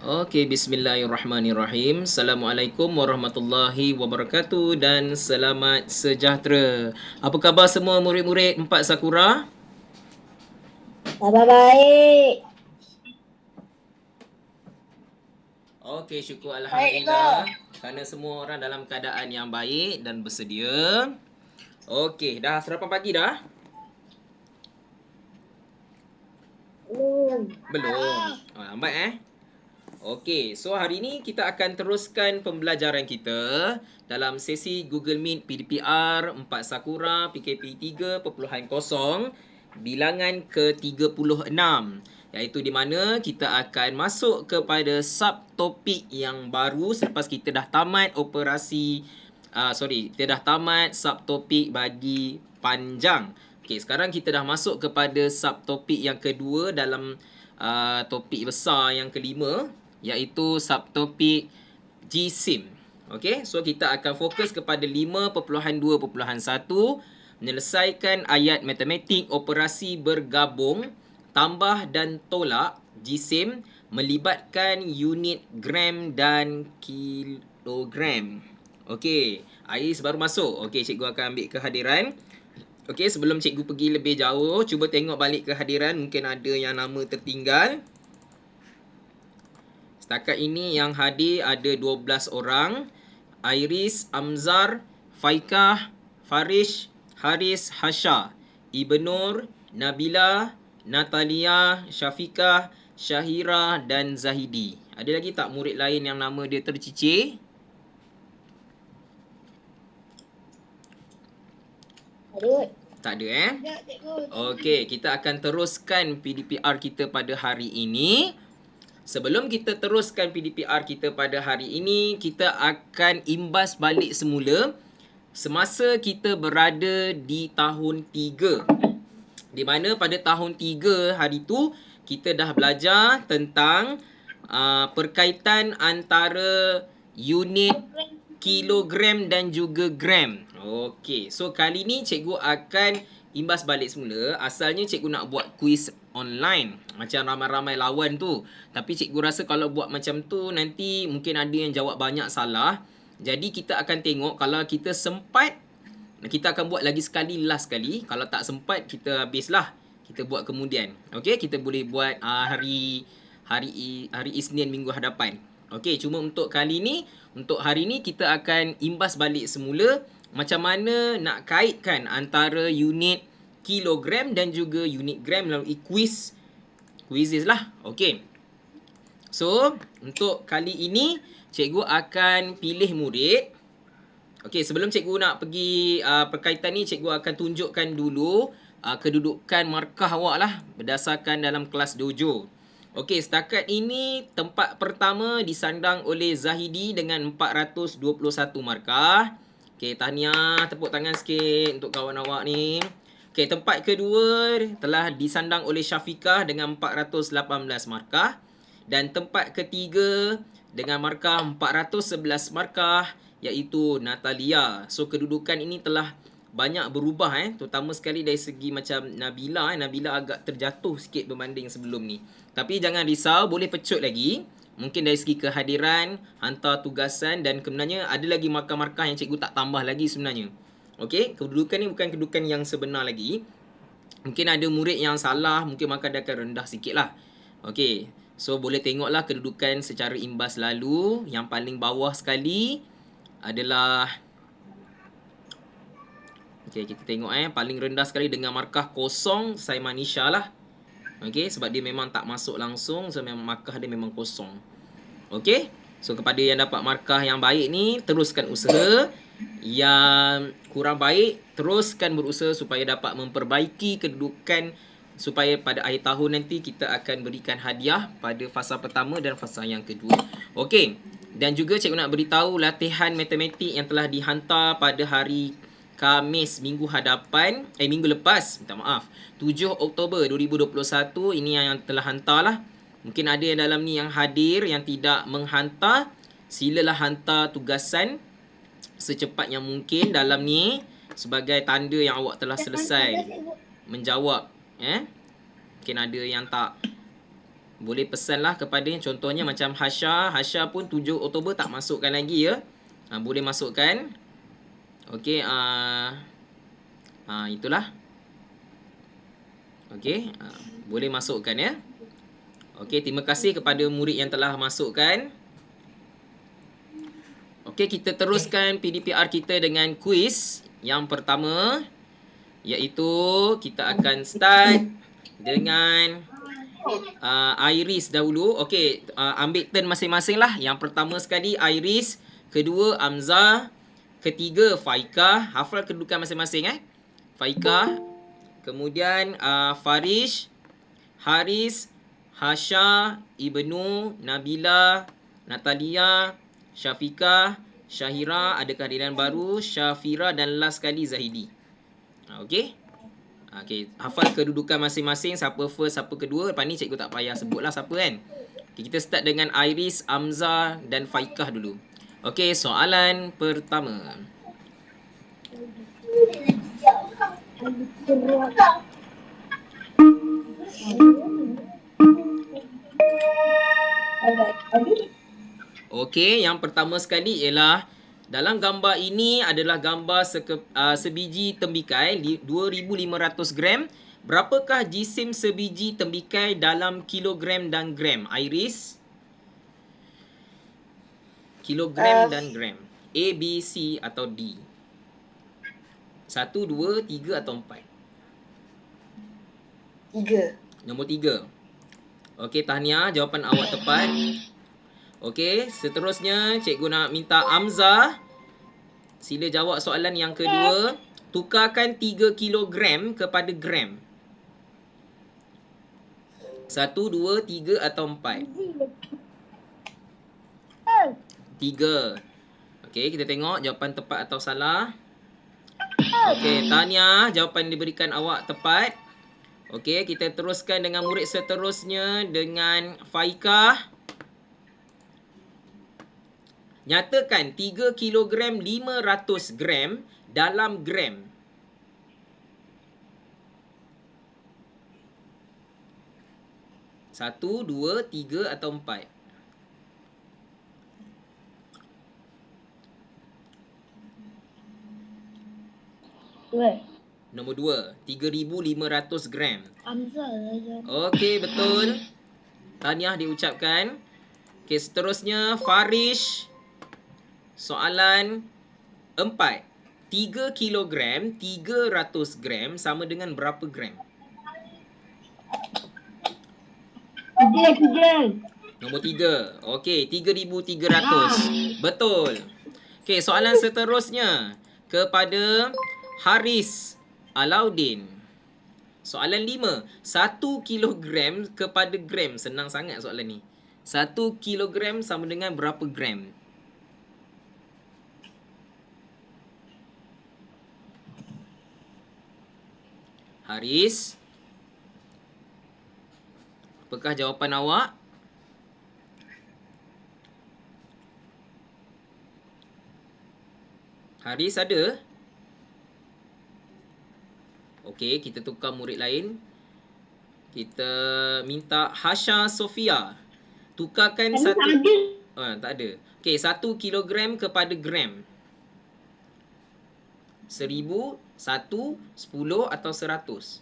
Okey, bismillahirrahmanirrahim. Assalamualaikum warahmatullahi wabarakatuh dan selamat sejahtera. Apa khabar semua murid-murid 4 Sakura? Khabar baik. Okey, syukur Baik, alhamdulillah kerana semua orang dalam keadaan yang baik dan bersedia. Okey, dah sarapan pagi dah? Belum. Lambat Okey, so hari ni kita akan teruskan pembelajaran kita dalam sesi Google Meet PDPR 4 Sakura PKP 3.0 bilangan ke-36, iaitu di mana kita akan masuk kepada subtopik yang baru selepas kita dah tamat kita dah tamat subtopik bagi panjang. Okey, sekarang kita dah masuk kepada subtopik yang kedua dalam topik besar yang kelima, iaitu subtopik GSIM. Okey, so kita akan fokus kepada 5.2.1, menyelesaikan ayat matematik operasi bergabung, tambah dan tolak GSIM melibatkan unit gram dan kilogram. Okey, Ais baru masuk. Okey, cikgu akan ambil kehadiran. Okey, sebelum cikgu pergi lebih jauh, cuba tengok balik kehadiran. Mungkin ada yang nama tertinggal. Setakat ini yang hadir ada 12 orang. Iris, Amzar, Faikah, Farish, Haris, Hasha, Ibnur, Nabila, Natalia, Syafiqah, Syahira dan Zahidi. Ada lagi tak murid lain yang nama dia tercicir? Tak ada Okey, kita akan teruskan PDPR kita pada hari ini. Sebelum kita teruskan PDPR kita pada hari ini, kita akan imbas balik semula semasa kita berada di tahun 3. Di mana pada tahun 3 hari tu kita dah belajar tentang perkaitan antara unit kilogram dan juga gram. Okey, so kali ni cikgu akan imbas balik semula. Asalnya cikgu nak buat kuis online macam ramai-ramai lawan tu. Tapi cikgu rasa kalau buat macam tu nanti mungkin ada yang jawab banyak salah. Jadi kita akan tengok kalau kita sempat, kita akan buat lagi sekali, last sekali. Kalau tak sempat, kita habislah. Kita buat kemudian. Okey, kita boleh buat hari Isnin minggu hadapan. Okey, cuma untuk kali ni, untuk hari ni kita akan imbas balik semula macam mana nak kaitkan antara unit kilogram dan juga unit gram melalui quizzes lah. Okey. So, untuk kali ini cikgu akan pilih murid. Okey, sebelum cikgu nak pergi perkaitan ni, cikgu akan tunjukkan dulu kedudukan markah awak lah berdasarkan dalam kelas dojo. Okey, setakat ini tempat pertama disandang oleh Zahidi dengan 421 markah. Okey, tahniah, tepuk tangan sikit untuk kawan awak ni. Okey, tempat kedua telah disandang oleh Syafiqah dengan 418 markah. Dan tempat ketiga dengan markah 411 markah, iaitu Natalia. So, kedudukan ini telah banyak berubah terutama sekali dari segi macam Nabila. Nabila agak terjatuh sikit berbanding sebelum ni. Tapi jangan risau, boleh pecut lagi. Mungkin dari segi kehadiran, hantar tugasan dan sebenarnya ada lagi markah-markah yang cikgu tak tambah lagi sebenarnya. Okey, kedudukan ni bukan kedudukan yang sebenar lagi. Mungkin ada murid yang salah, mungkin markah dia akan rendah sikit lah. Okey, so boleh tengoklah kedudukan secara imbas lalu. Yang paling bawah sekali adalah, okey, kita tengok paling rendah sekali dengan markah kosong, Saimanisha lah. Okey, sebab dia memang tak masuk langsung, so memang markah dia memang kosong. Okey, so kepada yang dapat markah yang baik ni, teruskan usaha. Yang kurang baik, teruskan berusaha supaya dapat memperbaiki kedudukan, supaya pada akhir tahun nanti kita akan berikan hadiah pada fasa pertama dan fasa yang kedua. Okey, dan juga cikgu nak beritahu latihan matematik yang telah dihantar pada hari Khamis minggu hadapan, minggu lepas, minta maaf, 7 Oktober 2021, ini yang telah hantar lah. Mungkin ada yang dalam ni yang hadir, yang tidak menghantar, silalah hantar tugasan secepat yang mungkin dalam ni sebagai tanda yang awak telah selesai menjawab. Mungkin ada yang tak Boleh pesanlah kepadanya. Contohnya macam Hasya. Hasya pun 7 Oktober tak masukkan lagi ya. Boleh masukkan. Okey. Itulah. Okey. Boleh masukkan ya. Okey. Terima kasih kepada murid yang telah masukkan. Okey. Kita teruskan PDPR kita dengan kuis yang pertama. Iaitu kita akan start dengan Iris dahulu. Okey, ambil turn masing-masing lah. Yang pertama sekali Iris, kedua Amzah, ketiga Faikah. Hafal kedudukan masing-masing Faikah, kemudian Farish, Haris, Hasya, Ibnu, Nabila, Natalia, Syafiqah, Syahira, ada kehadiran baru, Syafira dan last sekali Zahidi. Okey. Okey, hafal kedudukan masing-masing, siapa first, siapa kedua. Lepas ni cikgu tak payah sebutlah siapa kan. Okay, kita start dengan Iris, Amzah dan Faikah dulu. Okey, soalan pertama. Okey, yang pertama sekali ialah dalam gambar ini adalah gambar sebiji tembikai 2,500 gram. Berapakah jisim sebiji tembikai dalam kilogram dan gram? Iris? Kilogram dan gram. A, B, C atau D? 1, 2, 3 atau 4? 3. Nombor 3. Okey, tahniah, jawapan awak tepat. Okey, seterusnya cikgu nak minta Amzah. Sila jawab soalan yang kedua. Tukarkan 3 kilogram kepada gram. 1, 2, 3 atau 4? 3. Okey, kita tengok jawapan tepat atau salah. Okey, tahniah, jawapan diberikan awak tepat. Okey, kita teruskan dengan murid seterusnya dengan Faikah. Nyatakan 3 kilogram 500 gram dalam gram. 1, 2, 3 atau 4? Nombor 2, 3,500 gram. Okey, betul. Tahniah diucapkan. Okey, seterusnya Farish. Soalan 4. 3 kilogram 300 gram sama dengan berapa gram? 3. Nombor 3. Okey, 3,300. Betul. Okey, soalan seterusnya kepada Haris Alauddin. Soalan 5. 1 kilogram kepada gram. Senang sangat soalan ni. 1 kilogram sama dengan berapa gram? Haris, apakah jawapan awak? Haris ada? Okey, kita tukar murid lain. Kita minta Hasya Sofia. Tukarkan Tak ada. Tak ada. Okey, 1 kilogram kepada gram. 1,000, 1, 10 atau 100?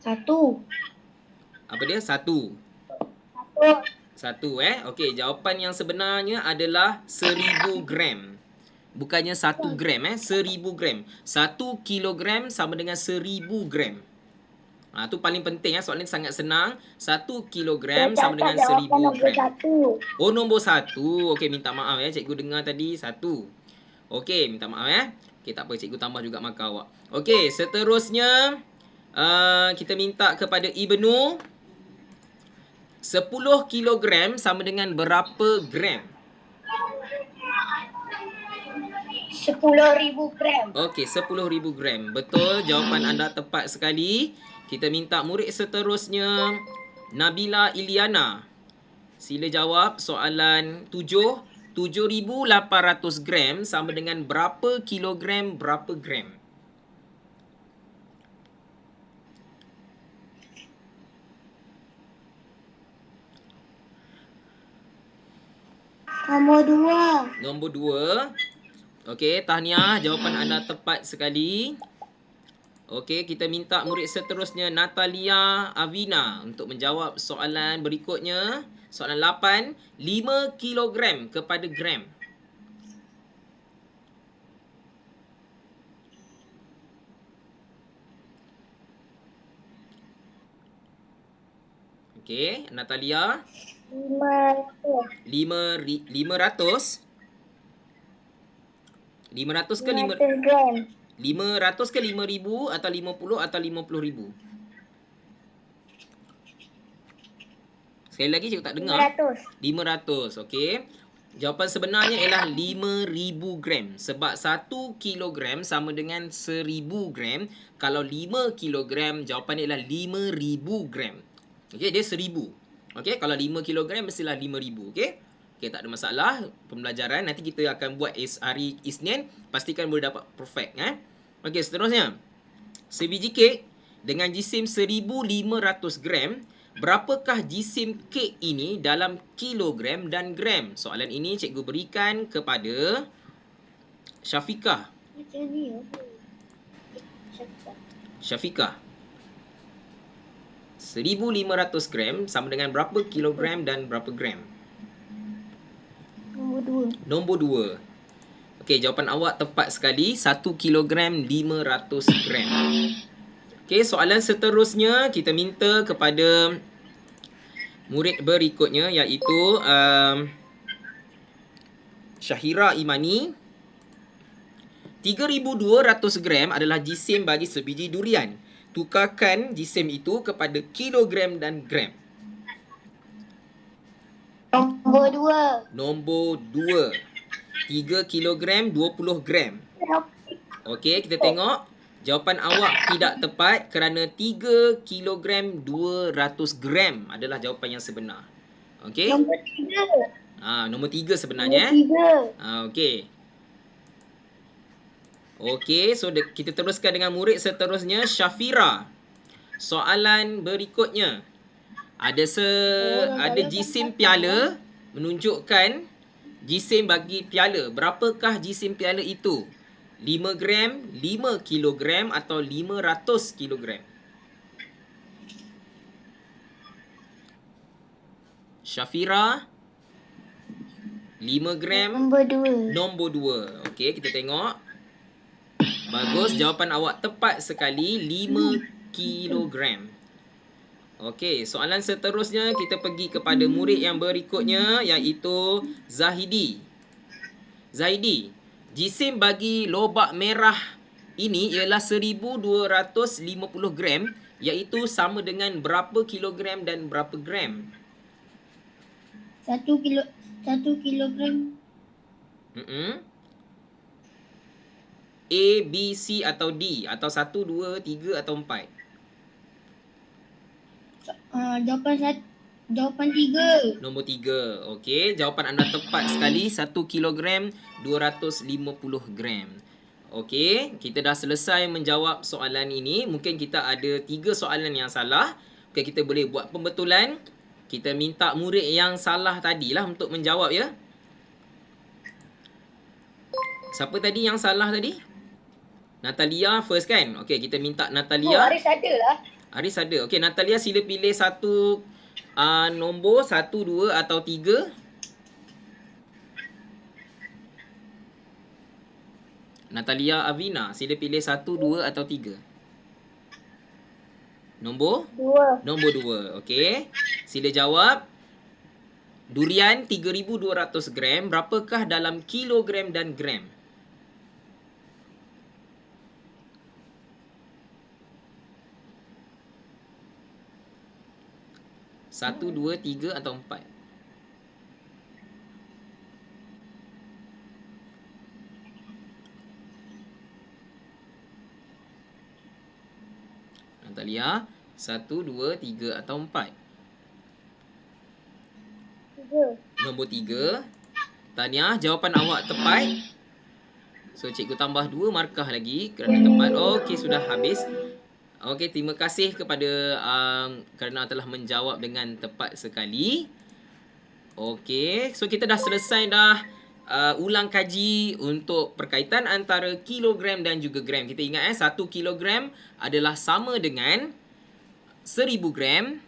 1. Apa dia? 1. 1 Okey, jawapan yang sebenarnya adalah 1,000 gram. Bukannya 1 gram 1,000 gram. 1 kilogram sama dengan 1,000 gram. Tu paling penting soalan ni sangat senang. 1 kilogram sama dengan 1,000 gram. Oh, nombor 1. Okey, minta maaf cikgu dengar tadi 1. Okey, minta maaf Okey, tak apa, cikgu tambah juga markah awak. Okey, seterusnya kita minta kepada Ibnu. 10 kilogram sama dengan berapa gram? 10,000 gram. Okey, 10,000 gram. Betul, jawapan anda tepat sekali. Kita minta murid seterusnya Nabila Iliana. Sila jawab soalan 7. 7,800 gram sama dengan berapa kilogram berapa gram? Nombor 2. Nombor 2. Okey, tahniah, jawapan anda tepat sekali. Okey, kita minta murid seterusnya Natalia Avina untuk menjawab soalan berikutnya. Soalan 8, 5 kilogram kepada gram. Okey, Natalia. 500. 500. 500 ke 5 500 gram. 500 ke 5,000 atau 50 atau 50,000? Sekali lagi cikgu tak dengar. 500. 500, okey. Jawapan sebenarnya ialah 5,000 gram. Sebab 1 kilogram sama dengan 1,000 gram. Kalau 5 kilogram, jawapan ialah 5,000 gram. Okey, dia 1,000. Okey, kalau 5 kilogram mestilah 5,000. Okey? Okey, tak ada masalah. Pembelajaran nanti kita akan buat hari Isnin. Pastikan boleh dapat perfect. Okey, seterusnya. Sebiji kek dengan jisim 1,500 gram. Berapakah jisim kek ini dalam kilogram dan gram? Soalan ini cikgu berikan kepada Syafiqah. Macam ni. Syafiqah. 1,500 gram sama dengan berapa kilogram dan berapa gram? Nombor 2. Nombor 2. Okey, jawapan awak tepat sekali. 1 kilogram 500 gram. Okey, soalan seterusnya kita minta kepada murid berikutnya iaitu Syahira Imani. 3,200 gram adalah jisim bagi sebiji durian. Tukarkan jisim itu kepada kilogram dan gram. Nombor 2. Nombor 2. 3 kilogram 20 gram. Okey, kita tengok. Jawapan awak tidak tepat kerana 3 kilogram 200 gram adalah jawapan yang sebenar. Okey? Nombor 3. Nombor 3 sebenarnya. Nombor 3. Okey. Okey, so kita teruskan dengan murid seterusnya, Syafira. Soalan berikutnya. Ada jisim piala menunjukkan jisim bagi piala. Berapakah jisim piala itu? 5 gram, 5 kilogram atau 500 kilogram? Syafira. 5 gram. Nombor 2. Nombor 2. Okey, kita tengok. Bagus, jawapan awak tepat sekali. 5 kilogram. Okey, soalan seterusnya kita pergi kepada murid yang berikutnya iaitu Zahidi. Zahidi, jisim bagi lobak merah ini ialah 1,250 gram iaitu sama dengan berapa kilogram dan berapa gram? 1 kilogram. A, B, C atau D atau 1, 2, 3 atau 4? Jawapan 3. Nombor 3. Okey, jawapan anda tepat sekali. 1 kilogram 250 gram. Okey, kita dah selesai menjawab soalan ini. Mungkin kita ada 3 soalan yang salah. Okey, kita boleh buat pembetulan. Kita minta murid yang salah tadilah untuk menjawab ya. Siapa tadi yang salah tadi? Natalia first kan? Okey, kita minta Natalia. Aris ada lah. Aris ada. Okey, Natalia sila pilih satu nombor 1, 2 atau 3. Natalia Avina, sila pilih 1, 2 atau 3. Nombor? 2. Nombor 2. Okey. Sila jawab. Durian 3,200 gram. Berapakah dalam kilogram dan gram? 1, 2, 3 atau 4? Natalia, 1, 2, 3 atau 4? 3. Nombor 3. Tahniah, jawapan awak tepat. So, cikgu tambah 2 markah lagi kerana tepat. Okey, sudah habis. Okey, terima kasih kepada kerana telah menjawab dengan tepat sekali. Okey, so kita dah selesai dah ulang kaji untuk perkaitan antara kilogram dan juga gram. Kita ingat 1 kilogram adalah sama dengan 1000 gram.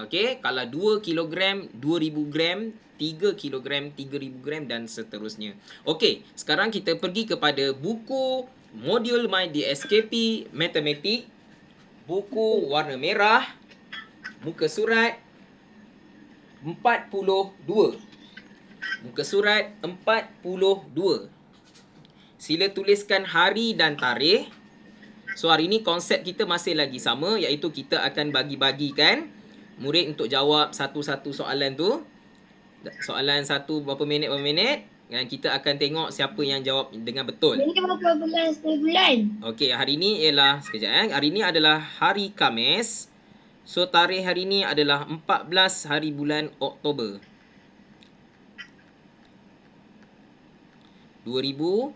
Okey, kalau 2 kilogram 2000 gram, 3 kilogram 3000 gram dan seterusnya. Okey, sekarang kita pergi kepada buku modul My DSKP Matematik, buku warna merah, muka surat 42. Muka surat 42. Sila tuliskan hari dan tarikh. So hari ni konsep kita masih lagi sama, iaitu kita akan bagi-bagikan murid untuk jawab satu-satu soalan tu. Soalan satu berapa minit dan kita akan tengok siapa yang jawab dengan betul. Ini berapa bulan? 10 bulan. Okey, hari ni ialah sekejap. Hari ni adalah hari Khamis. So tarikh hari ni adalah 14 hari bulan Oktober 2021,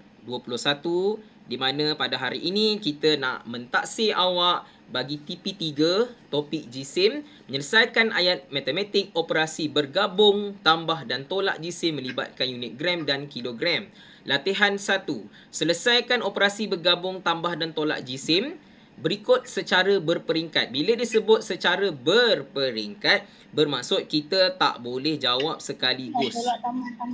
di mana pada hari ini kita nak mentaksir awak bagi TP3 topik jisim, menyelesaikan ayat matematik operasi bergabung, tambah dan tolak jisim melibatkan unit gram dan kilogram. Latihan 1. Selesaikan operasi bergabung, tambah dan tolak jisim berikut secara berperingkat. Bila disebut secara berperingkat, bermaksud kita tak boleh jawab sekaligus.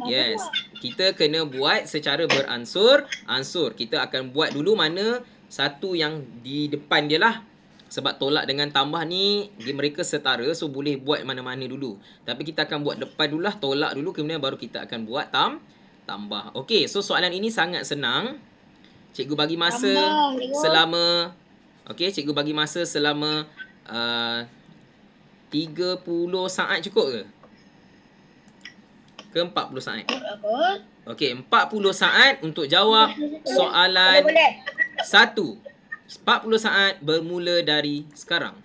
Yes, kita kena buat secara beransur-ansur. Kita akan buat dulu mana satu yang di depan dia lah. Sebab tolak dengan tambah ni mereka setara, so boleh buat mana-mana dulu. Tapi kita akan buat depan dulu lah, tolak dulu, kemudian baru kita akan buat tambah. Okey, so soalan ini sangat senang. Cikgu bagi masa selama cikgu bagi masa selama 30 saat cukup ke? Ke 40 saat? Okey, 40 saat untuk jawab soalan 1. 40 saat bermula dari sekarang.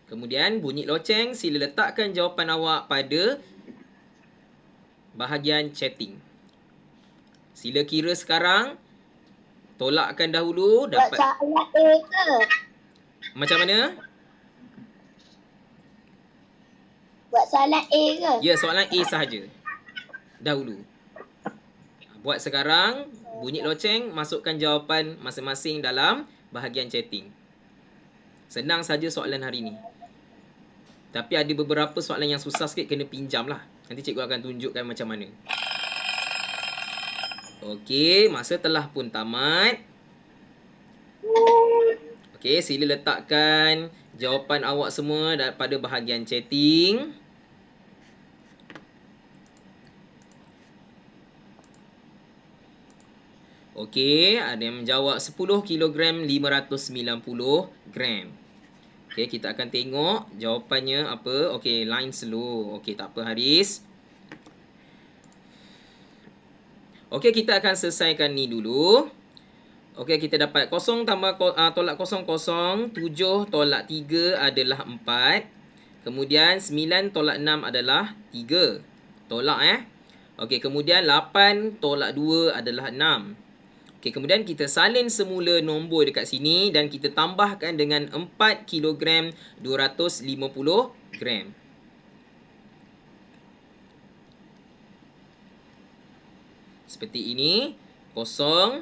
Kemudian bunyi loceng, sila letakkan jawapan awak pada bahagian chatting. Sila kira sekarang. Tolakkan dahulu. Buat soalan A ke? Macam mana? Buat soalan A ke? Ya, soalan A sahaja. Dahulu. Buat sekarang. Bunyi loceng. Masukkan jawapan masing-masing dalam bahagian chatting. Senang saja soalan hari ni. Tapi ada beberapa soalan yang susah sikit, kena pinjam lah. Nanti cikgu akan tunjukkan macam mana. Okey, masa telah pun tamat. Okey, sila letakkan jawapan awak semua pada bahagian chatting. Okey, ada yang menjawab 10 kilogram 590 gram. Okey, kita akan tengok jawapannya apa. Okey, line slow. Okey, tak apa Haris. Okey, kita akan selesaikan ni dulu. Okey, kita dapat 0 tambah tolak 0, 0. 7 tolak 3 adalah 4. Kemudian 9 tolak 6 adalah 3. Tolak Okey, kemudian 8 tolak 2 adalah 6. Okey, kemudian kita salin semula nombor dekat sini dan kita tambahkan dengan 4 kilogram 250 gram. Seperti ini. 0.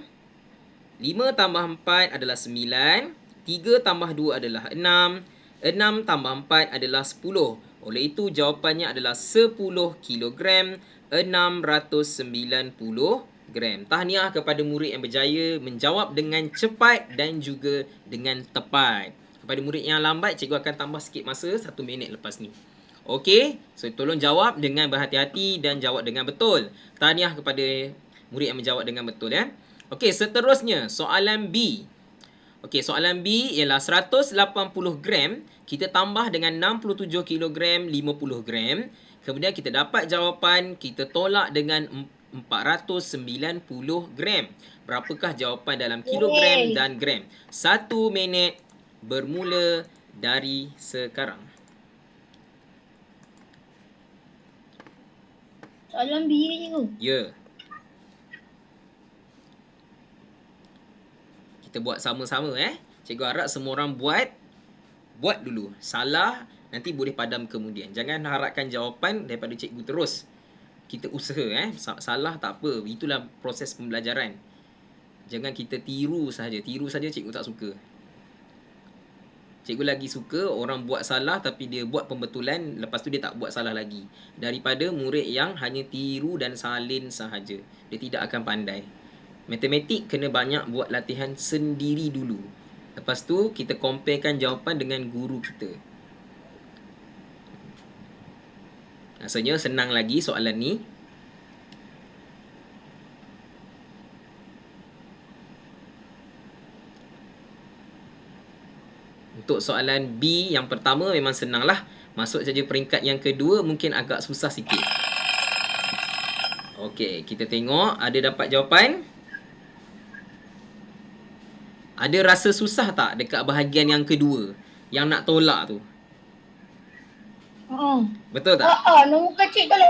5 tambah 4 adalah 9. 3 tambah 2 adalah 6. 6 tambah 4 adalah 10. Oleh itu jawapannya adalah 10 kilogram 690 gram. Tahniah kepada murid yang berjaya menjawab dengan cepat dan juga dengan tepat. Kepada murid yang lambat, cikgu akan tambah sikit masa 1 minit lepas ni. Okey, so tolong jawab dengan berhati-hati dan jawab dengan betul. Tahniah kepada murid yang menjawab dengan betul Okey, seterusnya soalan B. Okey, soalan B ialah 180 gram kita tambah dengan 67 kilogram 50 gram. Kemudian kita dapat jawapan, kita tolak dengan 490 gram. Berapakah jawapan dalam kilogram dan gram? 1 minit bermula dari sekarang. Soalan B ke cikgu? Ya. Kita buat sama-sama Cikgu harap semua orang buat Buat dulu. Salah, nanti boleh padam kemudian. Jangan harapkan jawapan daripada cikgu terus. Kita usaha. Salah tak apa. Itulah proses pembelajaran. Jangan kita tiru saja. Tiru saja cikgu tak suka. Cikgu lagi suka orang buat salah tapi dia buat pembetulan, lepas tu dia tak buat salah lagi. Daripada murid yang hanya tiru dan salin sahaja. Dia tidak akan pandai. Matematik kena banyak buat latihan sendiri dulu. Lepas tu kita comparekan jawapan dengan guru kita. Rasanya senang lagi soalan ni. Untuk soalan B yang pertama memang senang lah. Masuk saja peringkat yang kedua mungkin agak susah sikit. Okey, kita tengok ada dapat jawapan. Ada rasa susah tak dekat bahagian yang kedua? Yang nak tolak tu. Betul tak? Nombor kecil kalau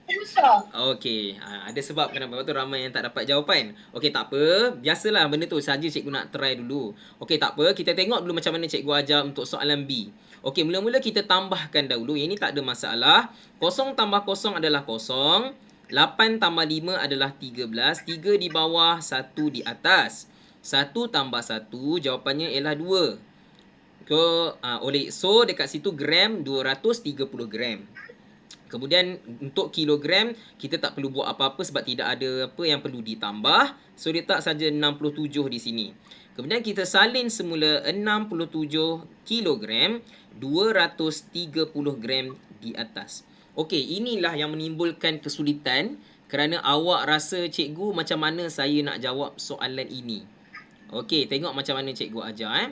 susah. Okey, ada sebab kenapa tu ramai yang tak dapat jawapan. Okey, tak apa. Biasalah benda tu saja cikgu nak try dulu. Okey, tak apa. Kita tengok dulu macam mana cikgu ajar untuk soalan B. Okey, mula-mula kita tambahkan dahulu. Yang ni tak ada masalah. 0 tambah 0 adalah 0. 8 tambah 5 adalah 13. 3 di bawah, 1 di atas. 1 tambah 1, jawapannya ialah 2. So, dekat situ gram, 230 gram. Kemudian untuk kilogram, kita tak perlu buat apa-apa sebab tidak ada apa yang perlu ditambah. So, dia tak saja 67 di sini. Kemudian kita salin semula 67 kilogram, 230 gram di atas. Okey, inilah yang menimbulkan kesulitan kerana awak rasa cikgu macam mana saya nak jawab soalan ini. Okey, tengok macam mana cikgu ajar.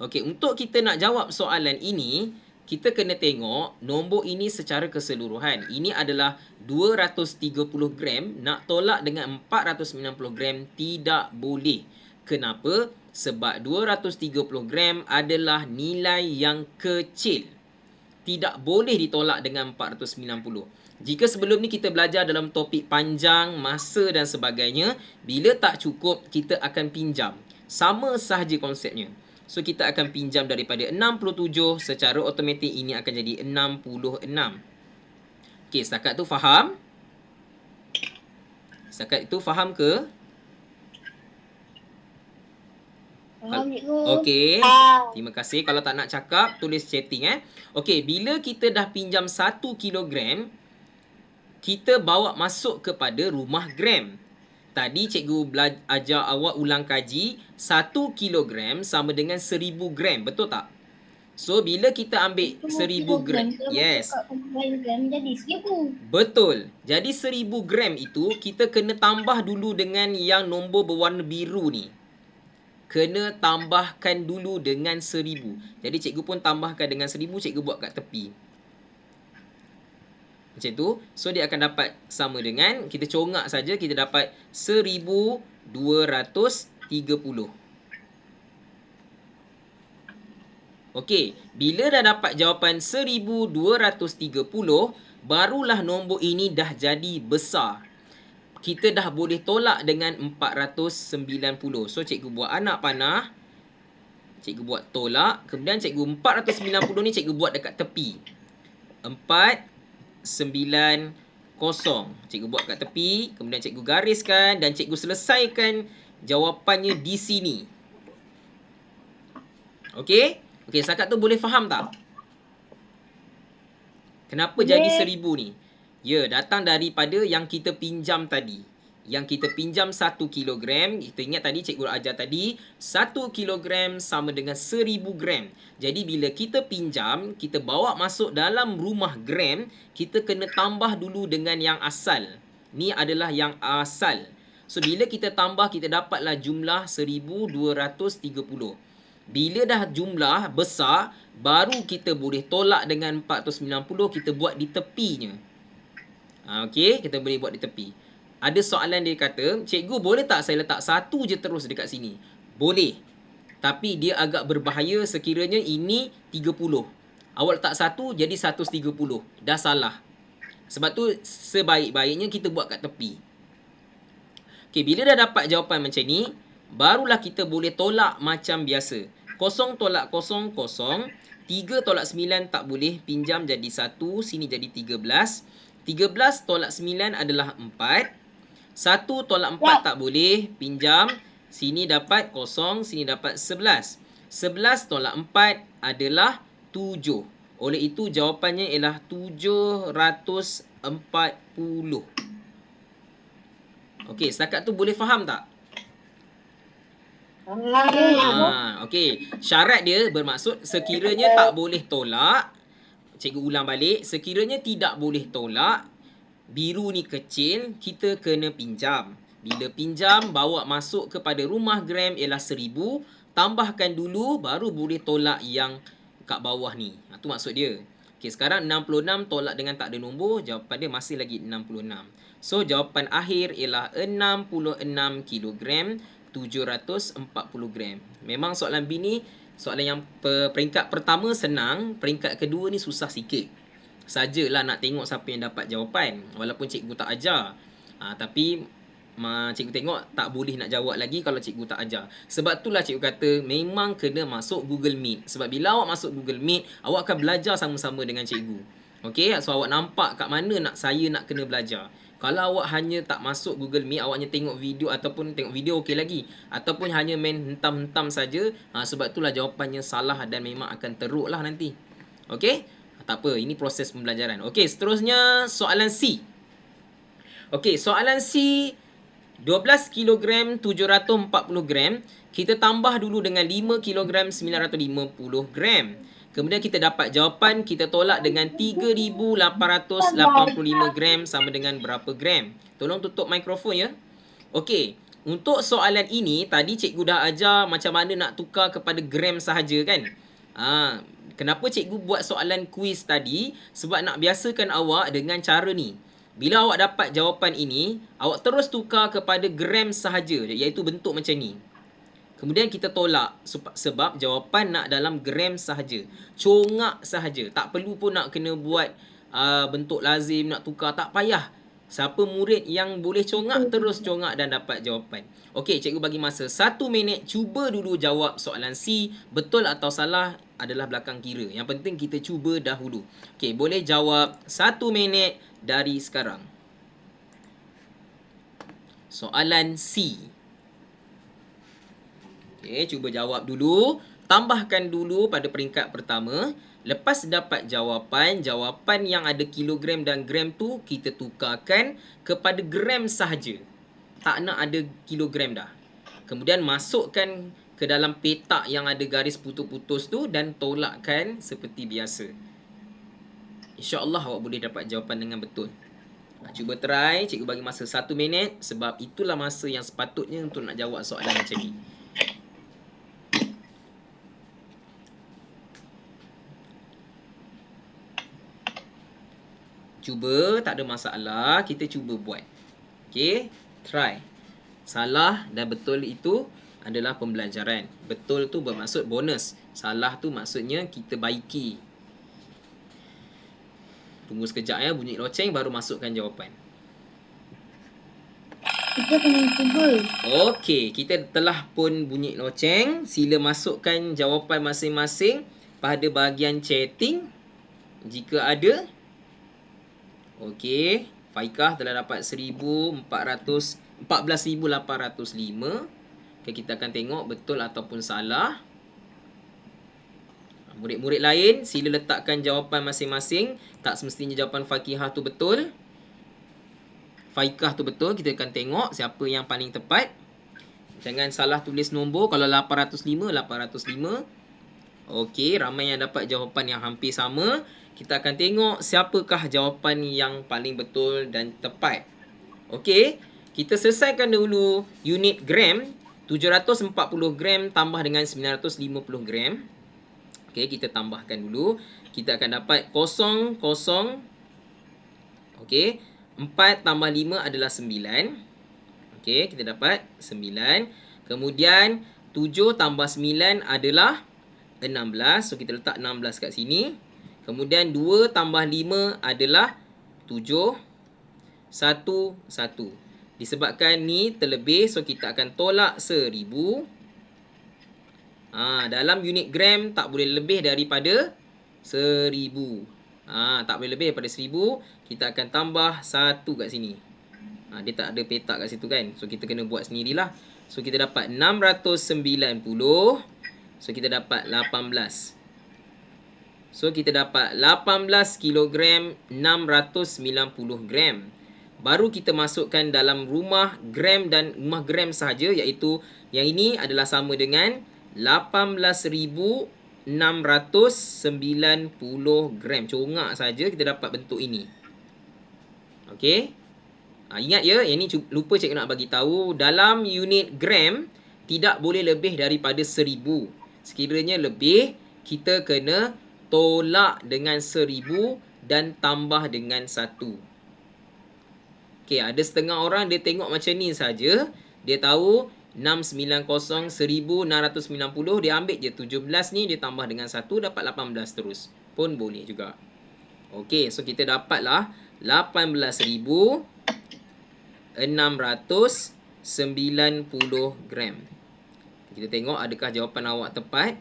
Okey, untuk kita nak jawab soalan ini, kita kena tengok nombor ini secara keseluruhan. Ini adalah 230 gram. Nak tolak dengan 490 gram tidak boleh. Kenapa? Sebab 230 gram adalah nilai yang kecil. Tidak boleh ditolak dengan 490. Jika sebelum ni kita belajar dalam topik panjang, masa dan sebagainya, bila tak cukup, kita akan pinjam. Sama sahaja konsepnya. So, kita akan pinjam daripada 67, secara automatik ini akan jadi 66. Okey, setakat tu faham? Setakat itu faham ke? Faham, cikgu. Okey. Terima kasih. Kalau tak nak cakap, tulis chatting. Okey, bila kita dah pinjam 1 kilogram, kita bawa masuk kepada rumah gram. Tadi cikgu ajar awak ulang kaji, 1 kilogram sama dengan 1000 gram. Betul tak? So, bila kita ambil 1000 gram. Yes. Jadi 1000. Betul. Jadi 1000 gram itu, kita kena tambah dulu dengan yang nombor berwarna biru ni. Kena tambahkan dulu dengan 1000. Jadi, cikgu pun tambahkan dengan 1000, cikgu buat kat tepi. Macam tu. So, dia akan dapat sama dengan, kita congak saja, kita dapat 1230. Okey, bila dah dapat jawapan 1230, barulah nombor ini dah jadi besar. Kita dah boleh tolak dengan 490. So, cikgu buat anak panah. Cikgu buat tolak. Kemudian cikgu 490 ni cikgu buat dekat tepi. 490. Cikgu buat kat tepi. Kemudian cikgu gariskan dan cikgu selesaikan jawapannya di sini. Okey? Okey, setakat tu boleh faham tak? Kenapa jadi 1000 ni? Ya, datang daripada yang kita pinjam tadi. Yang kita pinjam 1 kilogram. Kita ingat tadi cikgu ajar tadi, 1 kilogram sama dengan 1000 gram. Jadi bila kita pinjam, kita bawa masuk dalam rumah gram, kita kena tambah dulu dengan yang asal. Ni adalah yang asal. So, bila kita tambah, kita dapatlah jumlah 1230. Bila dah jumlah besar, baru kita boleh tolak dengan 490, kita buat di tepinya. Okey, kita boleh buat di tepi. Ada soalan dia kata, cikgu boleh tak saya letak 1 je terus dekat sini? Boleh. Tapi dia agak berbahaya sekiranya ini 30. Awak letak 1 jadi 130. Dah salah. Sebab tu sebaik-baiknya kita buat kat tepi. Okey, bila dah dapat jawapan macam ni, barulah kita boleh tolak macam biasa. Kosong tolak kosong, kosong. 3 tolak 9 tak boleh, pinjam jadi 1, sini jadi 13. 13 tolak 9 adalah 4. 1 tolak 4 tak boleh, pinjam. Sini dapat kosong, sini dapat 11. 11 tolak 4 adalah 7. Oleh itu jawapannya ialah 740. Okey, setakat tu boleh faham tak? Okey. Syarat dia bermaksud sekiranya tak boleh tolak, cikgu ulang balik, sekiranya tidak boleh tolak, biru ni kecil, kita kena pinjam. Bila pinjam, bawa masuk kepada rumah gram ialah 1000, tambahkan dulu baru boleh tolak yang kat bawah ni. Itu maksud dia. Okey, sekarang 66 tolak dengan tak ada nombor, jawapan dia masih lagi 66. So, jawapan akhir ialah 66 kilogram 740 gram. Memang soalan B ni soalan yang peringkat pertama senang, peringkat kedua ni susah sikit. Sajalah nak tengok siapa yang dapat jawapan walaupun cikgu tak ajar. Tapi cikgu tengok tak boleh nak jawab lagi kalau cikgu tak ajar. Sebab itulah cikgu kata memang kena masuk Google Meet. Sebab bila awak masuk Google Meet, awak akan belajar sama-sama dengan cikgu. Okey, so awak nampak kat mana saya nak kena belajar. Kalau awak hanya tak masuk Google Meet, awak hanya tengok video ataupun tengok video okey lagi. Ataupun hanya main hentam-hentam saja, sebab itulah jawapannya salah dan memang akan teruk lah nanti. Okey? Tak apa, ini proses pembelajaran. Okey, seterusnya soalan C. Okey, soalan C 12 kg 740 gram. Kita tambah dulu dengan 5 kg 950 gram. Kemudian kita dapat jawapan, kita tolak dengan 3885 gram sama dengan berapa gram. Tolong tutup mikrofon ya. Okey, untuk soalan ini tadi cikgu dah ajar macam mana nak tukar kepada gram sahaja kan. Kenapa cikgu buat soalan kuis tadi? Sebab nak biasakan awak dengan cara ni. Bila awak dapat jawapan ini, awak terus tukar kepada gram sahaja, iaitu bentuk macam ni. Kemudian kita tolak sebab jawapan nak dalam gram sahaja. Congak sahaja. Tak perlu pun nak kena buat bentuk lazim, nak tukar. Tak payah. Siapa murid yang boleh congak, terus congak dan dapat jawapan. Okey, cikgu bagi masa 1 minit. Cuba dulu jawab soalan C. Betul atau salah adalah belakang kira. Yang penting kita cuba dahulu. Okey, boleh jawab 1 minit dari sekarang. Soalan C. Okey, cuba jawab dulu. Tambahkan dulu pada peringkat pertama. Lepas dapat jawapan yang ada kilogram dan gram tu, kita tukarkan kepada gram sahaja. Tak nak ada kilogram dah. Kemudian masukkan ke dalam petak yang ada garis putus-putus tu dan tolakkan seperti biasa. InsyaAllah awak boleh dapat jawapan dengan betul. Cuba try. Cikgu bagi masa 1 minit sebab itulah masa yang sepatutnya untuk nak jawab soalan macam ni. Cuba, tak ada masalah. Kita cuba buat. Okey, try. Salah dan betul itu adalah pembelajaran. Betul tu bermaksud bonus. Salah tu maksudnya kita baiki. Tunggu sekejap ya, bunyi loceng baru masukkan jawapan. Kita kena cuba. Okey, kita telah pun bunyi loceng. Sila masukkan jawapan masing-masing pada bahagian chatting jika ada. Okey, Faikah telah dapat 14,805. Okay, kita akan tengok betul ataupun salah. Murid-murid lain, sila letakkan jawapan masing-masing. Tak semestinya jawapan Fakihah tu betul. Faikah tu betul. Kita akan tengok siapa yang paling tepat. Jangan salah tulis nombor. Kalau 805, 805. Okey, ramai yang dapat jawapan yang hampir sama. Kita akan tengok siapakah jawapan yang paling betul dan tepat. Okey, kita selesaikan dulu unit gram. 740 gram tambah dengan 950 gram. Okey, kita tambahkan dulu. Kita akan dapat 0. Okey, 4 tambah 5 adalah 9. Okey, kita dapat 9. Kemudian 7 tambah 9 adalah 16. So, kita letak 16 kat sini. Kemudian 2 tambah 5 adalah 7. 1, 1. Disebabkan ni terlebih, so kita akan tolak 1000. Dalam unit gram tak boleh lebih daripada 1000. Tak boleh lebih daripada 1000. Kita akan tambah 1 kat sini. Dia tak ada petak kat situ kan. So kita kena buat sendirilah. So kita dapat 690. So kita dapat 18. So kita dapat 18 kilogram 690 gram. Baru kita masukkan dalam rumah gram dan rumah gram sahaja, iaitu yang ini adalah sama dengan 18,690 gram. Congak saja kita dapat bentuk ini. Okey. Ingat ya, yang ni lupa cikgu nak bagi tahu, dalam unit gram tidak boleh lebih daripada 1000. Sekiranya lebih, kita kena tolak dengan 1000 dan tambah dengan 1. Okey, ada setengah orang dia tengok macam ni saja. Dia tahu 690, 1690, dia ambil je 17 ni, dia tambah dengan 1, dapat 18 terus. Pun boleh juga. Okey, so kita dapatlah 18,690 gram. Kita tengok adakah jawapan awak tepat.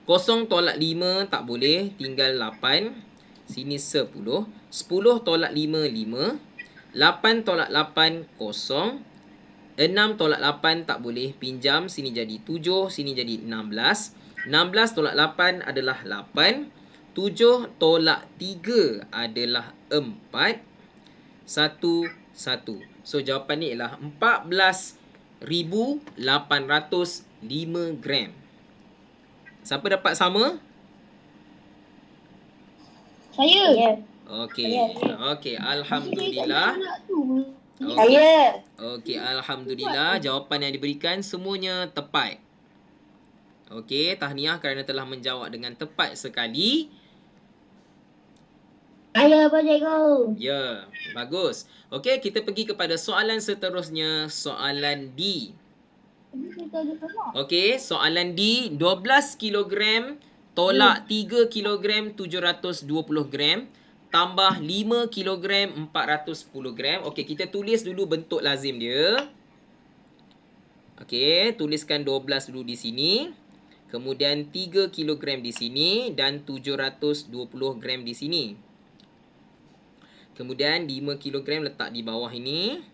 0 tolak 5 tak boleh, tinggal 8. Sini 10. 10 tolak 5, 5. 8 tolak 8, 0. 6 tolak 8 tak boleh, pinjam. Sini jadi 7, sini jadi 16. 16 tolak 8 adalah 8. 7 tolak 3 adalah 4. 1, 1. So jawapan ni ialah 14,805 gram. Siapa dapat sama? Saya. Okey. Okey, alhamdulillah. Saya. Okey, alhamdulillah jawapan yang diberikan semuanya tepat. Okey, tahniah kerana telah menjawab dengan tepat sekali. Saya apa cikgu? Ya, bagus. Okey, kita pergi kepada soalan seterusnya, soalan D. Okey, soalan D, 12 kilogram tolak 3 kilogram 720 gram tambah 5 kilogram 410 gram. Okey, kita tulis dulu bentuk lazim dia. Okey, tuliskan 12 dulu di sini. Kemudian 3 kilogram di sini dan 720 gram di sini. Kemudian 5 kilogram letak di bawah ini.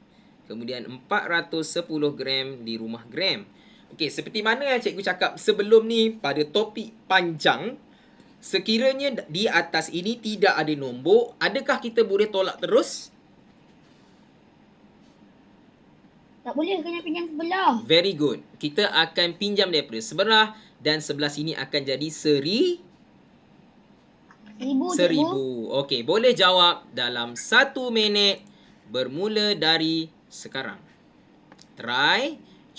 Kemudian 410 gram di rumah gram. Okey, seperti mana yang cikgu cakap sebelum ni pada topik panjang, sekiranya di atas ini tidak ada nombor, adakah kita boleh tolak terus? Tak boleh, kena pinjam sebelah. Very good. Kita akan pinjam daripada sebelah dan sebelah sini akan jadi 1000. Okey, boleh jawab dalam 1 minit bermula dari sekarang.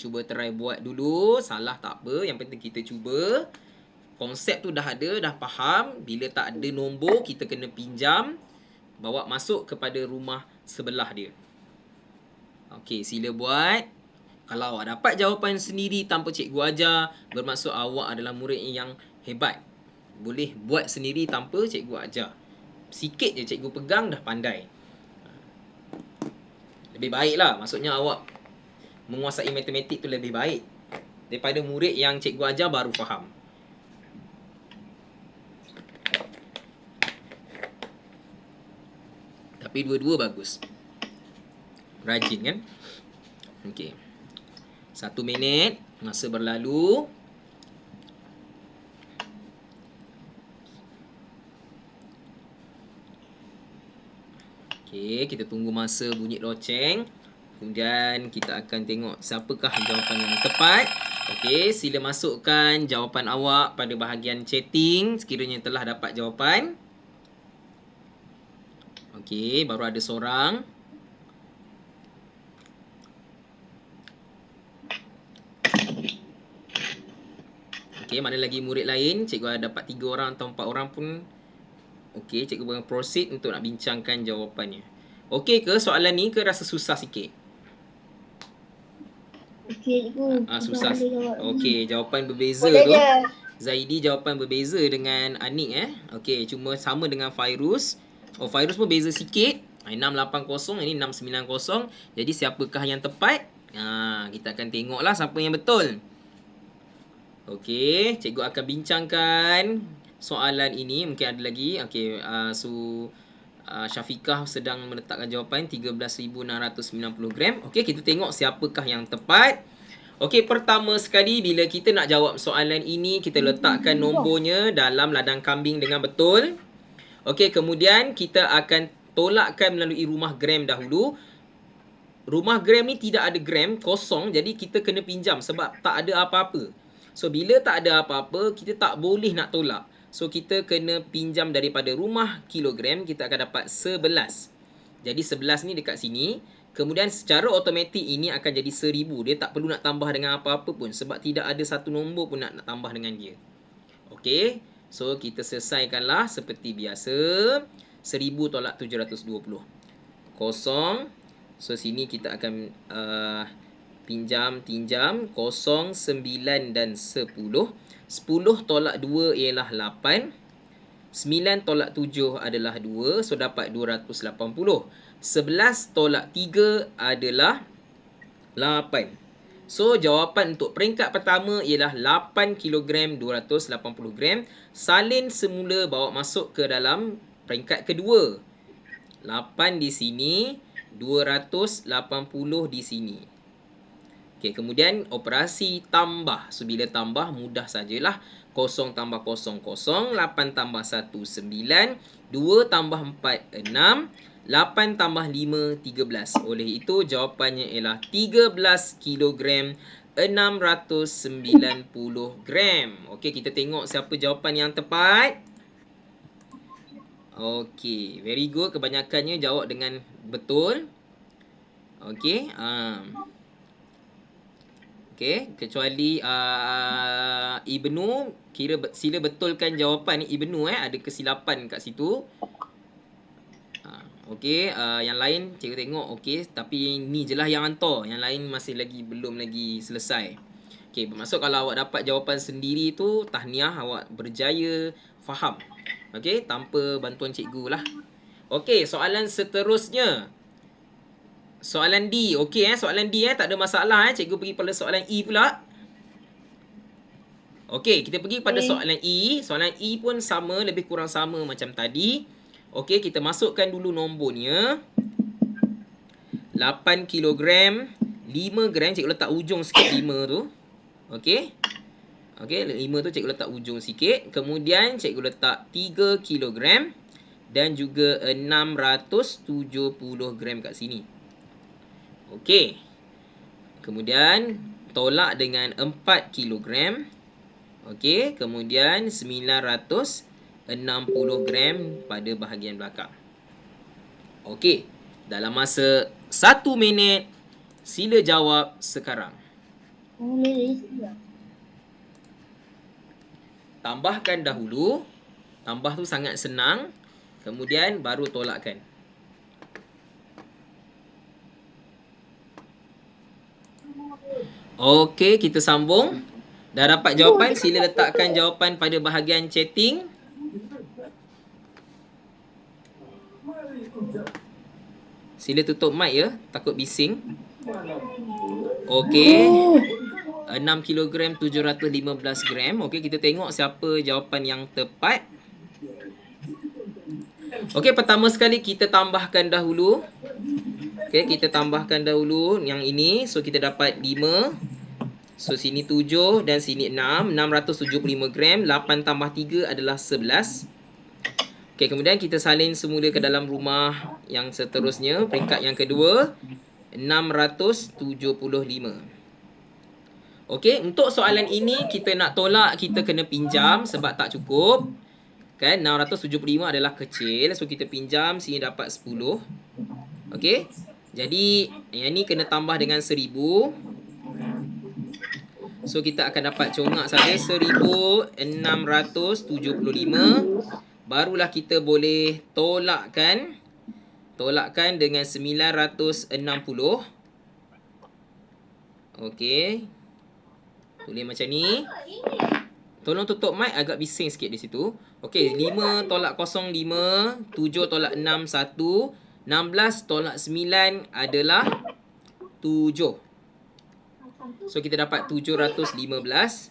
Cuba try buat dulu. Salah tak apa, yang penting kita cuba. Konsep tu dah ada, dah faham. Bila tak ada nombor, kita kena pinjam, bawa masuk kepada rumah sebelah dia. Okey, sila buat. Kalau awak dapat jawapan sendiri tanpa cikgu ajar, bermaksud awak adalah murid yang hebat. Boleh buat sendiri tanpa cikgu ajar. Sikit je cikgu pegang dah pandai. Lebih baiklah, maksudnya awak menguasai matematik tu lebih baik daripada murid yang cikgu ajar baru faham. Tapi dua-dua bagus. Rajin kan? Okey. 1 minit, masa berlalu. Okey, kita tunggu masa bunyi loceng. Kemudian kita akan tengok siapakah jawapan yang tepat. Okey, sila masukkan jawapan awak pada bahagian chatting sekiranya telah dapat jawapan. Okey, baru ada seorang. Okey, mana lagi murid lain? Cikgu ada dapat 3 orang atau 4 orang pun. Okey, cikgu akan proceed untuk nak bincangkan jawapannya. Okey ke soalan ni ke rasa susah sikit? Okey, cikgu. Susah. Okey, jawapan berbeza Boleh tu. je. Zaidi jawapan berbeza dengan Anik Okey, cuma sama dengan Fairuz. Oh, Fairuz pun beza sikit. 680, ini 690. Jadi siapakah yang tepat? Kita akan tengoklah siapa yang betul. Okey, cikgu akan bincangkan soalan ini. Mungkin ada lagi. Okey, Syafiqah sedang meletakkan jawapan 13,690 gram. Okey, kita tengok siapakah yang tepat. Okey, pertama sekali bila kita nak jawab soalan ini, kita letakkan nombornya dalam ladang kambing dengan betul. Okey, kemudian kita akan tolakkan melalui rumah gram dahulu. Rumah gram ni tidak ada gram, kosong. Jadi kita kena pinjam sebab tak ada apa-apa. So, bila tak ada apa-apa, kita tak boleh nak tolak. So, kita kena pinjam daripada rumah kilogram, kita akan dapat 11. Jadi, 11 ni dekat sini. Kemudian, secara automatik ini akan jadi 1000. Dia tak perlu nak tambah dengan apa-apa pun sebab tidak ada satu nombor pun nak tambah dengan dia. Okey. So, kita selesaikanlah seperti biasa. 1000 tolak 720. Kosong. So, sini kita akan tinjam. 0, 9 dan 10. 10 tolak 2 ialah 8. 9 tolak 7 adalah 2. So, dapat 280. 11 tolak 3 adalah 8. So, jawapan untuk peringkat pertama ialah 8 kg 280 gram. Salin semula bawa masuk ke dalam peringkat kedua. 8 di sini, 280 di sini. Okey, kemudian operasi tambah. So, bila tambah mudah sajalah. 0 tambah 0, 0. 8 tambah 1, 9. 2 tambah 4, 6. 8 tambah 5, 13. Oleh itu, jawapannya ialah 13 kg 690 gram. Okey, kita tengok siapa jawapan yang tepat. Okey, very good. Kebanyakannya jawab dengan betul. Okey, okey, kecuali Ibnu, sila betulkan jawapan ni Ibnu, ada kesilapan kat situ. Okey, yang lain cikgu tengok okey, tapi ni je lah yang hantar. Yang lain masih belum lagi selesai. Okey, bermaksud kalau awak dapat jawapan sendiri tu, tahniah, awak berjaya faham. Okey, tanpa bantuan cikgu lah. Okey, soalan seterusnya. Soalan D. Okey, soalan D tak ada masalah. Cikgu pergi pada soalan E pula. Okey, kita pergi pada soalan E. Soalan E pun sama, lebih kurang sama macam tadi. Okey, kita masukkan dulu nombornya. 8 kg, 5 gram. Cikgu letak ujung sikit 5 tu. Okey. Okey, 5 tu cikgu letak ujung sikit. Kemudian cikgu letak 3 kg dan juga 670 gram kat sini. Okey. Kemudian tolak dengan 4 kg. Okey, kemudian 960 gram pada bahagian belakang. Okey, dalam masa 1 minit, sila jawab sekarang. Tambahkan dahulu. Tambah tu sangat senang. Kemudian baru tolakkan. Okey, kita sambung. Dah dapat jawapan, sila letakkan jawapan pada bahagian chatting. Sila tutup mic ya, takut bising. Okey. 6 kg 715 gram. Okey, kita tengok siapa jawapan yang tepat. Okey, pertama sekali kita tambahkan dahulu. Okey, kita tambahkan dahulu yang ini. So, kita dapat 5. So, sini 7 dan sini 6. 675 gram. 8 tambah 3 adalah 11. Okey, kemudian kita salin semula ke dalam rumah yang seterusnya. Peringkat yang kedua, 675. Okey, untuk soalan ini kita nak tolak, kita kena pinjam sebab tak cukup. Kan, 675 adalah kecil. So, kita pinjam, sini dapat 10. Okey, jadi yang ni kena tambah dengan 1000. So, kita akan dapat congak saja 1675. Barulah kita boleh tolakkan. Tolakkan dengan 960. Okey. Boleh macam ni. Tolong tutup mic, agak bising sikit di situ. Okey, 5 tolak 0, 5. 7 tolak 6, 1. 16 tolak 9 adalah 7. So, kita dapat 715.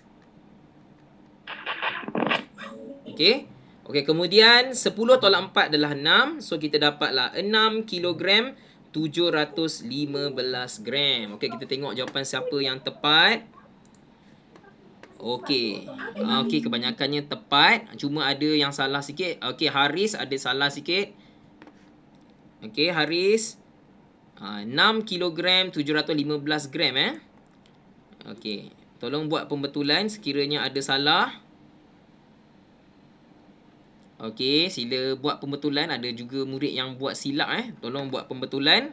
Okey. Okey, kemudian 10 tolak 4 adalah 6. So, kita dapatlah 6 kilogram 715 gram. Okey, kita tengok jawapan siapa yang tepat. Okey. Okey, kebanyakannya tepat. Cuma ada yang salah sikit. Okey, Haris ada salah sikit. Okey, Haris. 6 kilogram 715 gram Okey. Tolong buat pembetulan sekiranya ada salah. Okey, sila buat pembetulan. Ada juga murid yang buat silap Tolong buat pembetulan.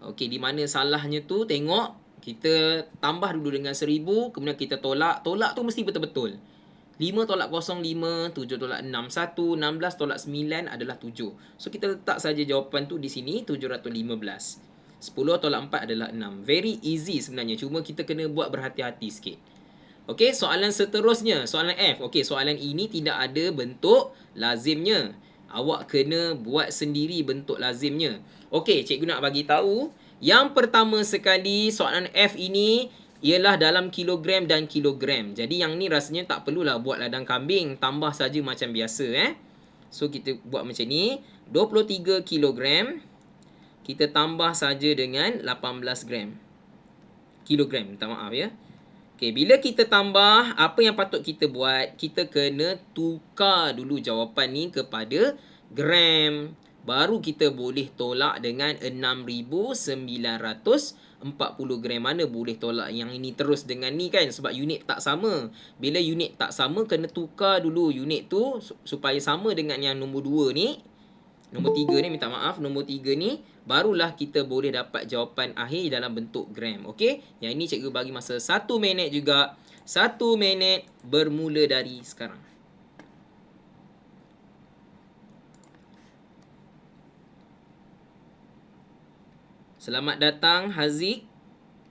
Okey, di mana salahnya tu tengok. Kita tambah dulu dengan 1000, kemudian kita tolak. Tolak tu mesti betul-betul. 5 tolak 05, 7 tolak 61, 16 tolak 9 adalah 7. So, kita letak saja jawapan tu di sini, 715. 10 tolak 4 adalah 6. Very easy sebenarnya. Cuma kita kena buat berhati-hati sikit. Okey, soalan seterusnya. Soalan F. Okey, soalan ini tidak ada bentuk lazimnya. Awak kena buat sendiri bentuk lazimnya. Okey, cikgu nak bagi tahu. Yang pertama sekali, soalan F ini ialah dalam kilogram dan kilogram. Jadi yang ni rasanya tak perlulah buat ladang kambing. Tambah saja macam biasa So kita buat macam ni. 23 kilogram. Kita tambah saja dengan 18 gram. Kilogram, minta maaf ya. Okey, bila kita tambah, apa yang patut kita buat? Kita kena tukar dulu jawapan ni kepada gram. Baru kita boleh tolak dengan 6,940 gram. Mana boleh tolak yang ini terus dengan ni kan? Sebab unit tak sama. Bila unit tak sama, kena tukar dulu unit tu supaya sama dengan yang nombor 2 ni. Nombor 3 ni, minta maaf. Nombor 3 ni, barulah kita boleh dapat jawapan akhir dalam bentuk gram. Okey? Yang ini cikgu bagi masa 1 minit juga. 1 minit bermula dari sekarang. Selamat datang Haziq.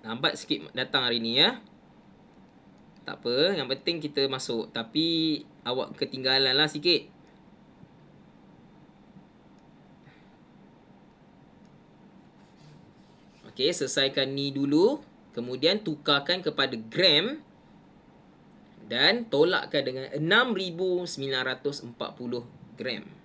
Lambat sikit datang hari ni ya. Tak apa, yang penting kita masuk. Tapi awak ketinggalan lah sikit. Okey, selesaikan ni dulu. Kemudian tukarkan kepada gram. Dan tolakkan dengan 6,940 gram.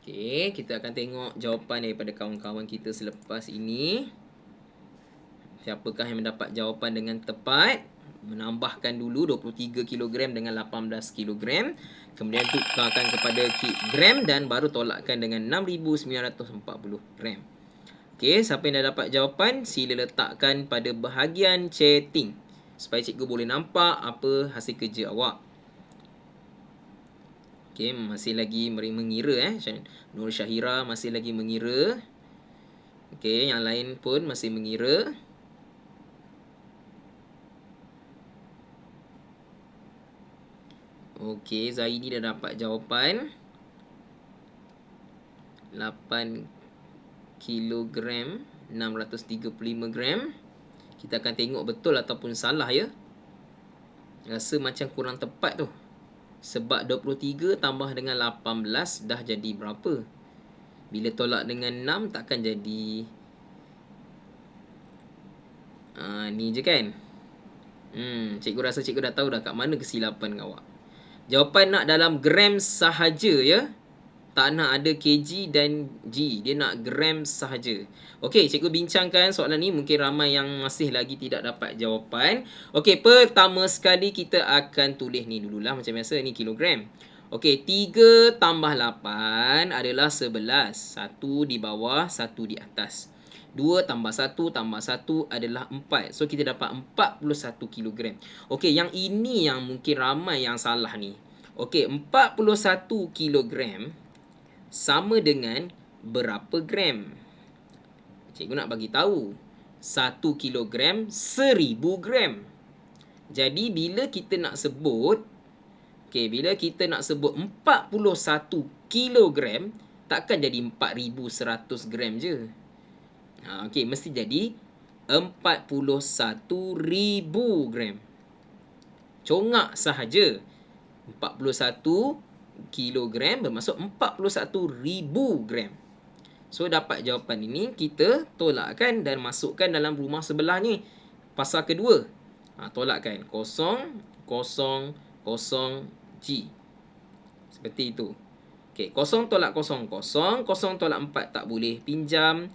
Okey, kita akan tengok jawapan daripada kawan-kawan kita selepas ini. Siapakah yang mendapat jawapan dengan tepat? Menambahkan dulu 23 kg dengan 18 kg. Kemudian tukarkan kepada gram dan baru tolakkan dengan 6,940 gram. Okey, siapa yang dah dapat jawapan, sila letakkan pada bahagian chatting supaya cikgu boleh nampak apa hasil kerja awak. Okey, masih lagi mengira Nur Syahira masih lagi mengira. Okey, yang lain pun masih mengira. Okey, Zaidi dah dapat jawapan. 8 kilogram 635 gram. Kita akan tengok betul ataupun salah ya. Rasa macam kurang tepat tu. Sebab 23 tambah dengan 18 dah jadi berapa? Bila tolak dengan 6 takkan jadi ni je kan? Cikgu rasa cikgu dah tahu dah kat mana kesilapan awak. Jawapan nak dalam gram sahaja ya. Tak nak ada kg dan g. Dia nak gram sahaja. Okey, cikgu bincangkan soalan ni. Mungkin ramai yang masih lagi tidak dapat jawapan. Okey, pertama sekali kita akan tulis ni dululah. Macam biasa, ni kilogram. Okey, 3 tambah 8 adalah 11. 1 di bawah, 1 di atas. 2 tambah 1 tambah 1 adalah 4. So, kita dapat 41 kilogram. Okey, yang ini yang mungkin ramai yang salah ni. Okey, 41 kilogram sama dengan berapa gram? Cikgu nak bagi tahu. 1 kilogram 1000 gram. Jadi bila kita nak sebut, bila kita nak sebut 41 kilogram, takkan jadi 4100 gram je. Mesti jadi 41,000 gram. Congak sahaja. 41 kilogram bermaksud 41,000 gram. So dapat jawapan ini, kita tolakkan dan masukkan dalam rumah sebelah ni. Pasal kedua. Tolakkan 0, 0, 0, G. Seperti itu. Okey, 0 tolak 0, 0. 0 tolak 4 tak boleh. Pinjam.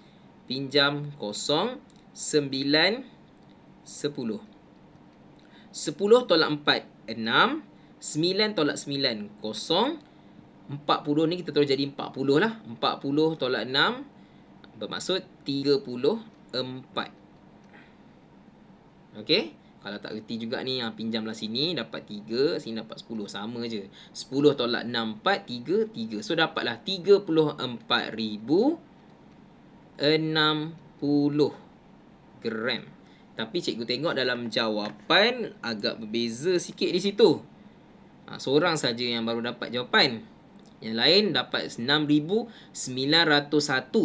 Pinjam 0. 9, 10. 10 tolak 4, 6. 9 tolak 9, 0. 40 ni kita terus jadi 40 lah. 40 tolak 6 bermaksud 34. Okey. Kalau tak reti juga ni, pinjamlah sini dapat 3, sini dapat 10. Sama je. 10 tolak 6, 4, 3, 3. So dapatlah 34,060 gram. Tapi cikgu tengok dalam jawapan agak berbeza sikit di situ. Seorang saja yang baru dapat jawapan. Yang lain dapat 6,901.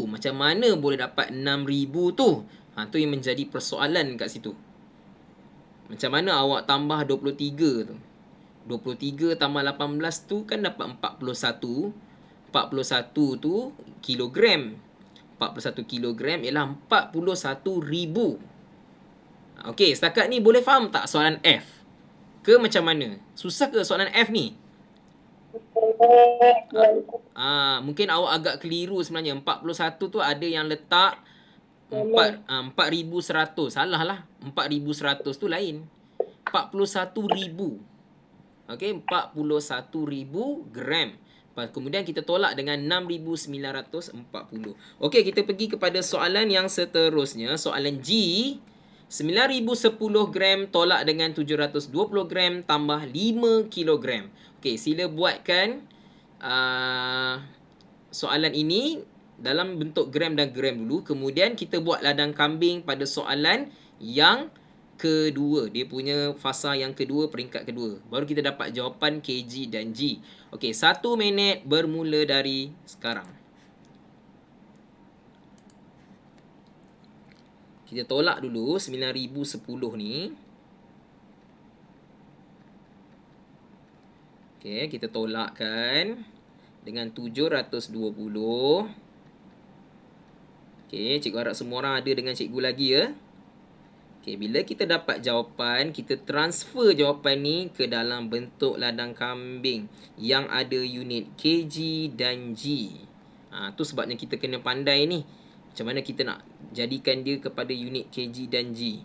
Macam mana boleh dapat 6,000 tu? Tu yang menjadi persoalan kat situ. Macam mana awak tambah 23 tu? 23 tambah 18 tu kan dapat 41. 41 tu kilogram. 41 kilogram ialah 41,000. Okey, setakat ni boleh faham tak soalan F? Ke macam mana? Susah ke soalan F ni? Mungkin awak agak keliru sebenarnya. 41 tu ada yang letak 4,100. Salah lah. 4,100 tu lain. 41,000. Okey, 41,000 gram. Kemudian kita tolak dengan 6,940. Okey, kita pergi kepada soalan yang seterusnya. Soalan G. 9,010 gram tolak dengan 720 gram tambah 5 kilogram. Okey, sila buatkan soalan ini dalam bentuk gram dan gram dulu. Kemudian kita buat ladang kambing pada soalan yang kedua. Dia punya fasa yang kedua, peringkat kedua. Baru kita dapat jawapan kg dan G. Okey, 1 minit bermula dari sekarang. Kita tolak dulu 9,010 ni. Okey, kita tolakkan dengan 720. Okey, cikgu harap semua orang ada dengan cikgu lagi ya. Okey, bila kita dapat jawapan, kita transfer jawapan ni ke dalam bentuk ladang kambing yang ada unit kg dan G. Tu sebabnya kita kena pandai ni. Macam mana kita nak jadikan dia kepada unit kg dan G.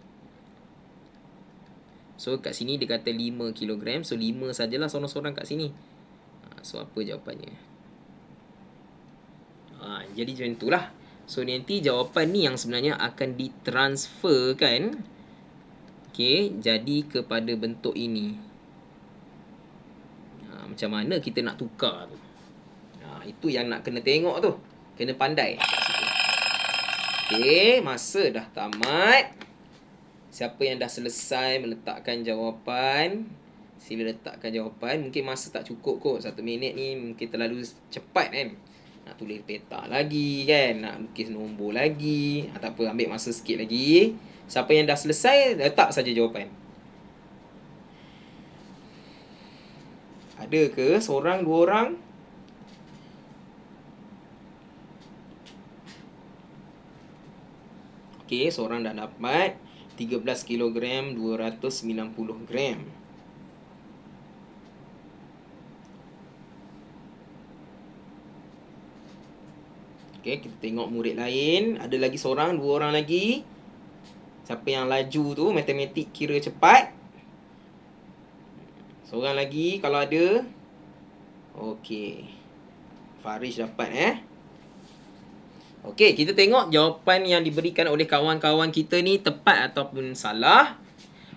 So, kat sini dia kata 5 kg. So, 5 sajalah sorang-sorang kat sini. So, apa jawapannya? Jadi macam itulah. So, nanti jawapan ni yang sebenarnya akan ditransferkan. Okey, jadi kepada bentuk ini. Macam mana kita nak tukar tu? Itu yang nak kena tengok tu. Kena pandai. Okey, masa dah tamat. Siapa yang dah selesai meletakkan jawapan, sila letakkan jawapan. Mungkin masa tak cukup kot. 1 minit ni mungkin terlalu cepat kan. Nak tulis peta lagi kan. Nak lukis nombor lagi. Tak apa, ambil masa sikit lagi. Siapa yang dah selesai, letak saja jawapan. Ada ke seorang, dua orang? Okey, seorang dah dapat 13 kilogram 290 gram. Okey, kita tengok murid lain. Ada lagi seorang, dua orang lagi. Siapa yang laju tu, matematik kira cepat. Seorang lagi kalau ada. Okey. Farish dapat Okey, kita tengok jawapan yang diberikan oleh kawan-kawan kita ni tepat ataupun salah.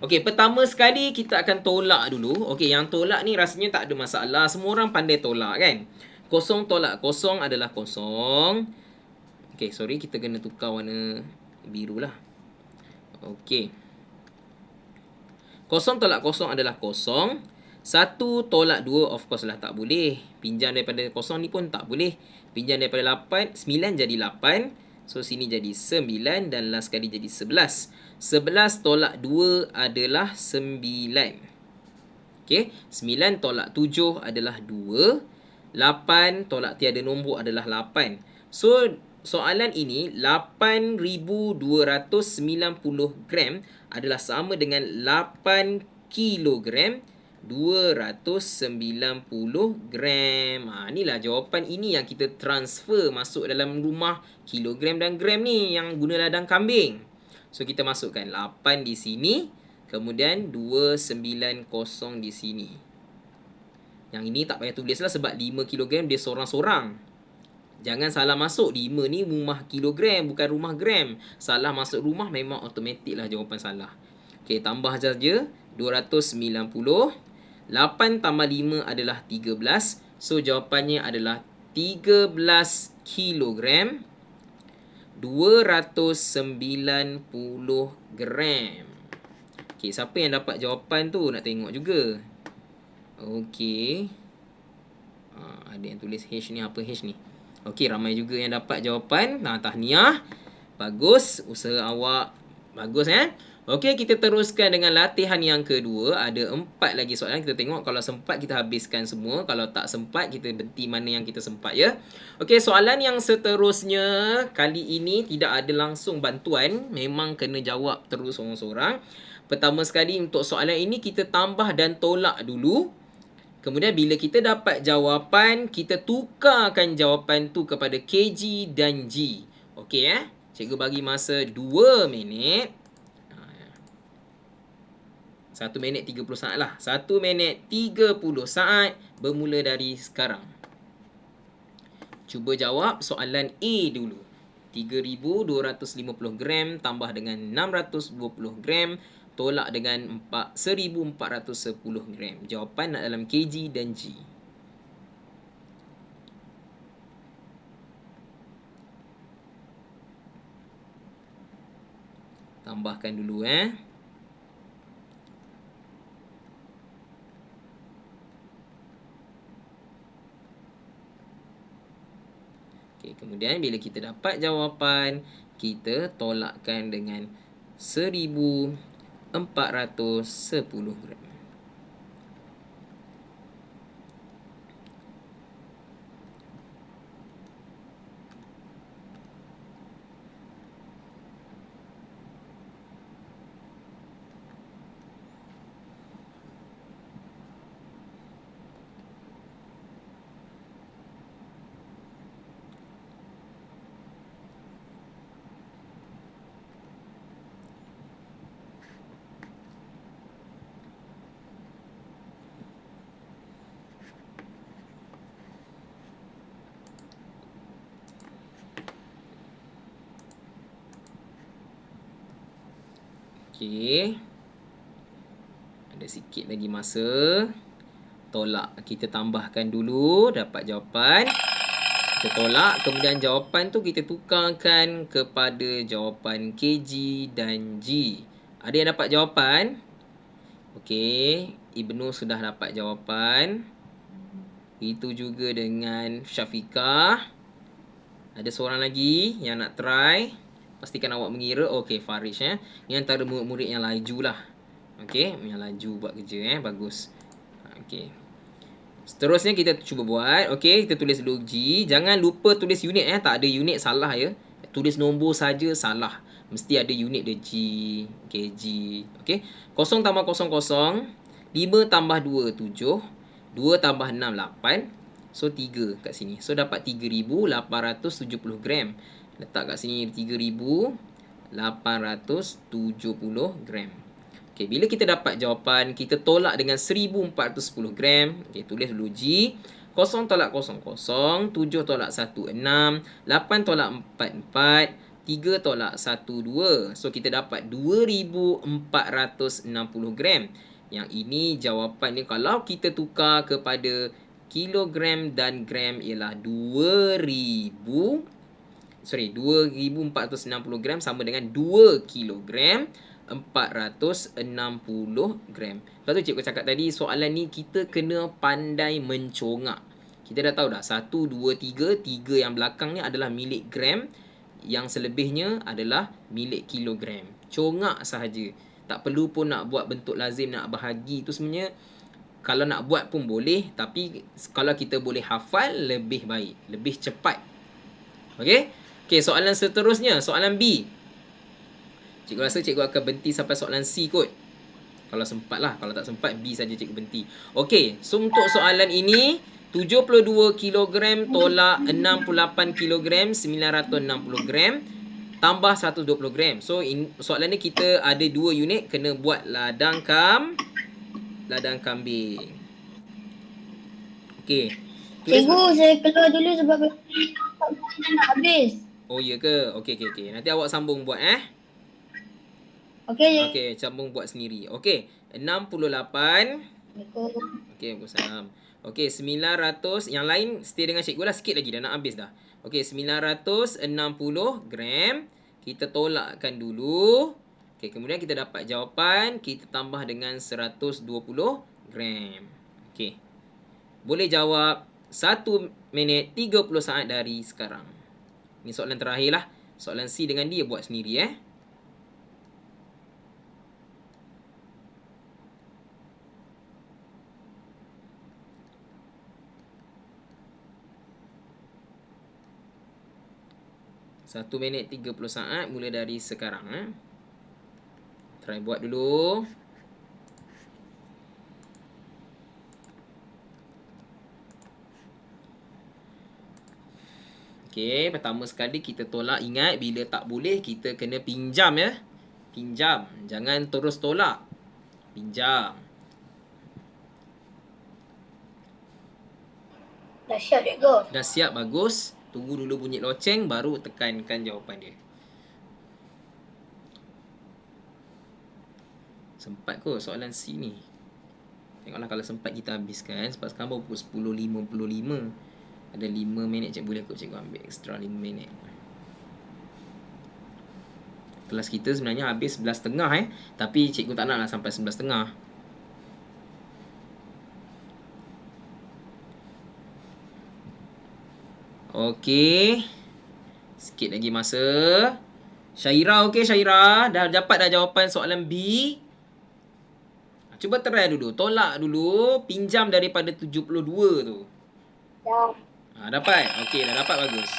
Okey, pertama sekali kita akan tolak dulu. Okey, yang tolak ni rasanya tak ada masalah. Semua orang pandai tolak kan? 0 tolak 0 adalah 0. Okey, sorry, kita kena tukar warna biru lah. Okey. 0 tolak 0 adalah 0. 1 tolak 2 of course lah tak boleh. Pinjam daripada 0 ni pun tak boleh. Pinjam daripada 8, 9 jadi 8. So, sini jadi 9 dan last kali jadi 11. 11 tolak 2 adalah 9. Okey, 9 tolak 7 adalah 2. 8 tolak tiada nombor adalah 8. So, soalan ini 8,290 gram adalah sama dengan 8 kilogram 290 gram. Inilah jawapan ini yang kita transfer masuk dalam rumah kilogram dan gram ni yang guna ladang kambing. So, kita masukkan 8 di sini, kemudian 290 di sini. Yang ini tak payah tulis lah sebab 5 kilogram dia sorang-sorang. Jangan salah masuk, 5 ni rumah kilogram bukan rumah gram. Salah masuk rumah memang automatik lah jawapan salah. Okey, tambah saja 290. 8 tambah 5 adalah 13. So jawapannya adalah 13 kilogram 290 gram. Okey, siapa yang dapat jawapan tu nak tengok juga. Okey. Ada yang tulis H ni, apa H ni? Okey, ramai juga yang dapat jawapan. Tahniah. Bagus, usaha awak bagus Okey, kita teruskan dengan latihan yang kedua. Ada 4 lagi soalan. Kita tengok kalau sempat kita habiskan semua. Kalau tak sempat kita berhenti mana yang kita sempat ya. Okey, soalan yang seterusnya kali ini tidak ada langsung bantuan. Memang kena jawab terus sorang-sorang. Pertama sekali untuk soalan ini kita tambah dan tolak dulu. Kemudian bila kita dapat jawapan, kita tukarkan jawapan tu kepada kg dan g. Okey Cikgu bagi masa 2 minit. 1 minit 30 saat lah. 1 minit 30 saat bermula dari sekarang. Cuba jawab soalan A dulu. 3,250 gram tambah dengan 620 gram tolak dengan 1,410 gram. Jawapan nak dalam kg dan g. Tambahkan dulu Okey, kemudian bila kita dapat jawapan, kita tolakkan dengan 1,410 gram. Okey. Ada sikit lagi masa. Tolak. Kita tambahkan dulu. Dapat jawapan. Kita tolak. Kemudian jawapan tu kita tukarkan kepada jawapan kg dan g. Ada yang dapat jawapan? Okey. Ibnu sudah dapat jawapan. Itu juga dengan Syafiqah. Ada seorang lagi yang nak try. Pastikan awak mengira. Okey, Farish Ini antara murid-murid yang laju lah. Okey, yang laju buat kerja bagus. Okey. Seterusnya kita cuba buat. Okey, kita tulis dulu G. Jangan lupa tulis unit Tak ada unit salah ya. Tulis nombor saja salah. Mesti ada unit dia G, kg. Okey. 0 tambah 0, 0. 5 tambah 2, 7. 2 tambah 6, 8. So 3 kat sini. So dapat 3,870 gram. Letak kat sini 3,870 gram. Okey, bila kita dapat jawapan, kita tolak dengan 1,410 gram. Okey, tulis dulu G. 0 tolak 0, 0. 7 tolak 1, 6. 8 tolak 4, 4. 3 tolak 1, 2. So, kita dapat 2,460 gram. Yang ini jawapannya kalau kita tukar kepada kilogram dan gram ialah 2,460 gram sama dengan 2 kilogram 460 gram. Lepas tu cikgu cakap tadi soalan ni kita kena pandai mencongak. Kita dah tahu dah 1, 2, 3. 3 yang belakang ni adalah milik gram. Yang selebihnya adalah milik kilogram. Congak sahaja. Tak perlu pun nak buat bentuk lazim nak bahagi tu sebenarnya Kalau nak buat pun boleh, tapi kalau kita boleh hafal, lebih baik, lebih cepat. Okey? Okey, soalan seterusnya, soalan B. Cikgu rasa cikgu akan berhenti sampai soalan C kot. Kalau sempat lah, kalau tak sempat B saja cikgu berhenti. Okey, so untuk soalan ini 72 kilogram tolak 68 kilogram 960 gram tambah 120 gram. So soalan ni kita ada 2 unit, kena buat ladang kambing. Okey. Cikgu, saya keluar dulu sebab kita nak habis. Oh ya ke? Okey. Nanti awak sambung buat Okey. Okey, sambung buat sendiri. Okey, 68. Assalamualaikum. Okey, Waalaikumsalam. Okey, 900. Yang lain stay dengan cikgu lah, sikit lagi dah nak habis dah. Okey, 960 gram. Kita tolakkan dulu. Okey, kemudian kita dapat jawapan, kita tambah dengan 120 gram. Okey. Boleh jawab 1 minit 30 saat dari sekarang. Ini soalan terakhir lah. Soalan C dengan D buat sendiri Satu minit 30 saat mula dari sekarang Try buat dulu. Okey, pertama sekali kita tolak. Ingat, bila tak boleh kita kena pinjam Pinjam, jangan terus tolak. Pinjam. Dah siap, cikgu. Dah siap, bagus. Tunggu dulu bunyi loceng, baru tekankan jawapan dia. Sempat kot soalan C ni. Tengoklah kalau sempat kita habiskan. Sebab sekarang baru pukul 10.55. Ada 5 minit boleh kot cikgu ambil extra 5 minit. Kelas kita sebenarnya habis 11.30 tapi cikgu tak nak sampai 11.30. Okey. Sikit lagi masa. Syaira, okey Syaira? Dah dapat jawapan soalan B? Cuba try dulu. Tolak dulu. Pinjam daripada 72 tu. Dah. Dapat? Okey, dah dapat, bagus.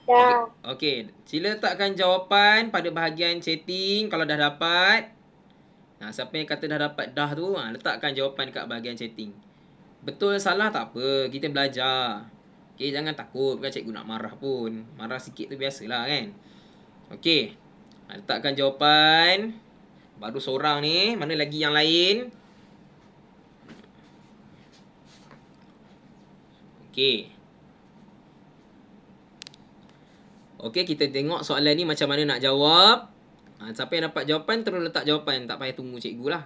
Dah. Okey. Sila letakkan jawapan pada bahagian chatting kalau dah dapat. Siapa yang kata dah dapat dah tu, letakkan jawapan dekat bahagian chatting. Betul salah tak apa. Kita belajar. Okey, jangan takut. Bukan cikgu nak marah pun. Marah sikit tu biasalah kan. Okey. Letakkan jawapan. Baru seorang ni. Mana lagi yang lain? Okey. Okey, kita tengok soalan ni macam mana nak jawab. Siapa yang dapat jawapan, terus letak jawapan. Tak payah tunggu cikgu lah.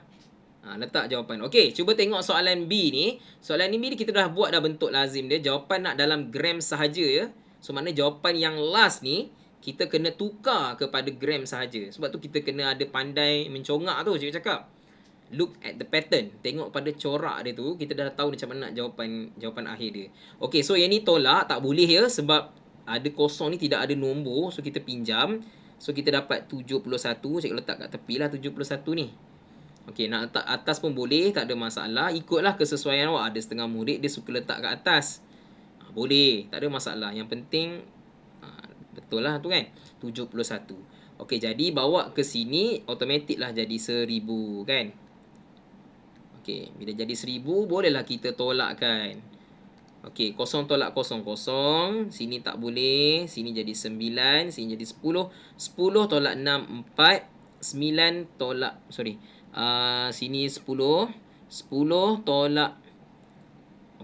Letak jawapan. Okey, cuba tengok soalan B ni. Soalan ni kita dah buat dah bentuk lazim dia. Jawapan nak dalam gram sahaja So, makna jawapan yang last ni, kita kena tukar kepada gram sahaja. Sebab tu kita kena ada pandai mencongak tu, cikgu cakap. Look at the pattern. Tengok pada corak dia tu, kita dah tahu macam mana nak jawapan akhir dia. Okey, so yang ni tolak, tak boleh sebab ada kosong ni tidak ada nombor. So, kita pinjam. So, kita dapat 71. Cikgu letak kat tepi lah 71 ni. Okey, nak letak atas pun boleh, tak ada masalah. Ikutlah kesesuaian awak. Ada setengah murid dia suka letak kat atas. Boleh, tak ada masalah. Yang penting betul lah tu kan. 71. Okey, jadi bawa ke sini, automatik lah jadi 1000 kan. Okey, bila jadi 1000, bolehlah kita tolakkan. Okey, kosong tolak kosong. Sini tak boleh. Sini jadi 9. Sini jadi 10. 10 tolak 6, 4. 9 tolak, sini 10. 10 tolak,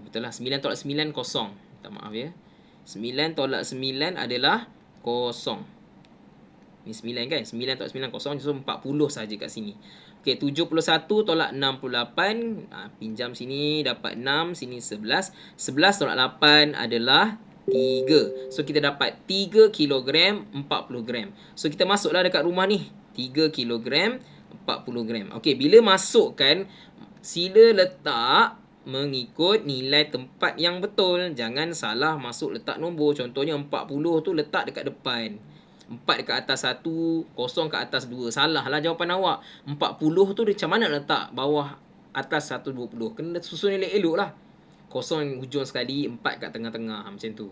betul lah, 9 tolak 9, kosong. Minta maaf 9 tolak 9 adalah kosong. Ni 9 kan? 9 tolak 9, kosong. So, 40 saja kat sini. Okey, 71 tolak 68. Pinjam sini, dapat 6. Sini 11. 11 tolak 8 adalah 3. So, kita dapat 3 kilogram 40 gram. So, kita masuklah dekat rumah ni. 3 kilogram 40 gram. Okey, bila masukkan, sila letak mengikut nilai tempat yang betul. Jangan salah masuk letak nombor. Contohnya 40 tu letak dekat depan. 4 dekat atas 1, 0 kat atas 2. Salah lah jawapan awak. 40 tu macam mana letak bawah atas 120. Kena susun elok-elok lah. Kosong hujung sekali, 4 kat tengah-tengah. Macam tu.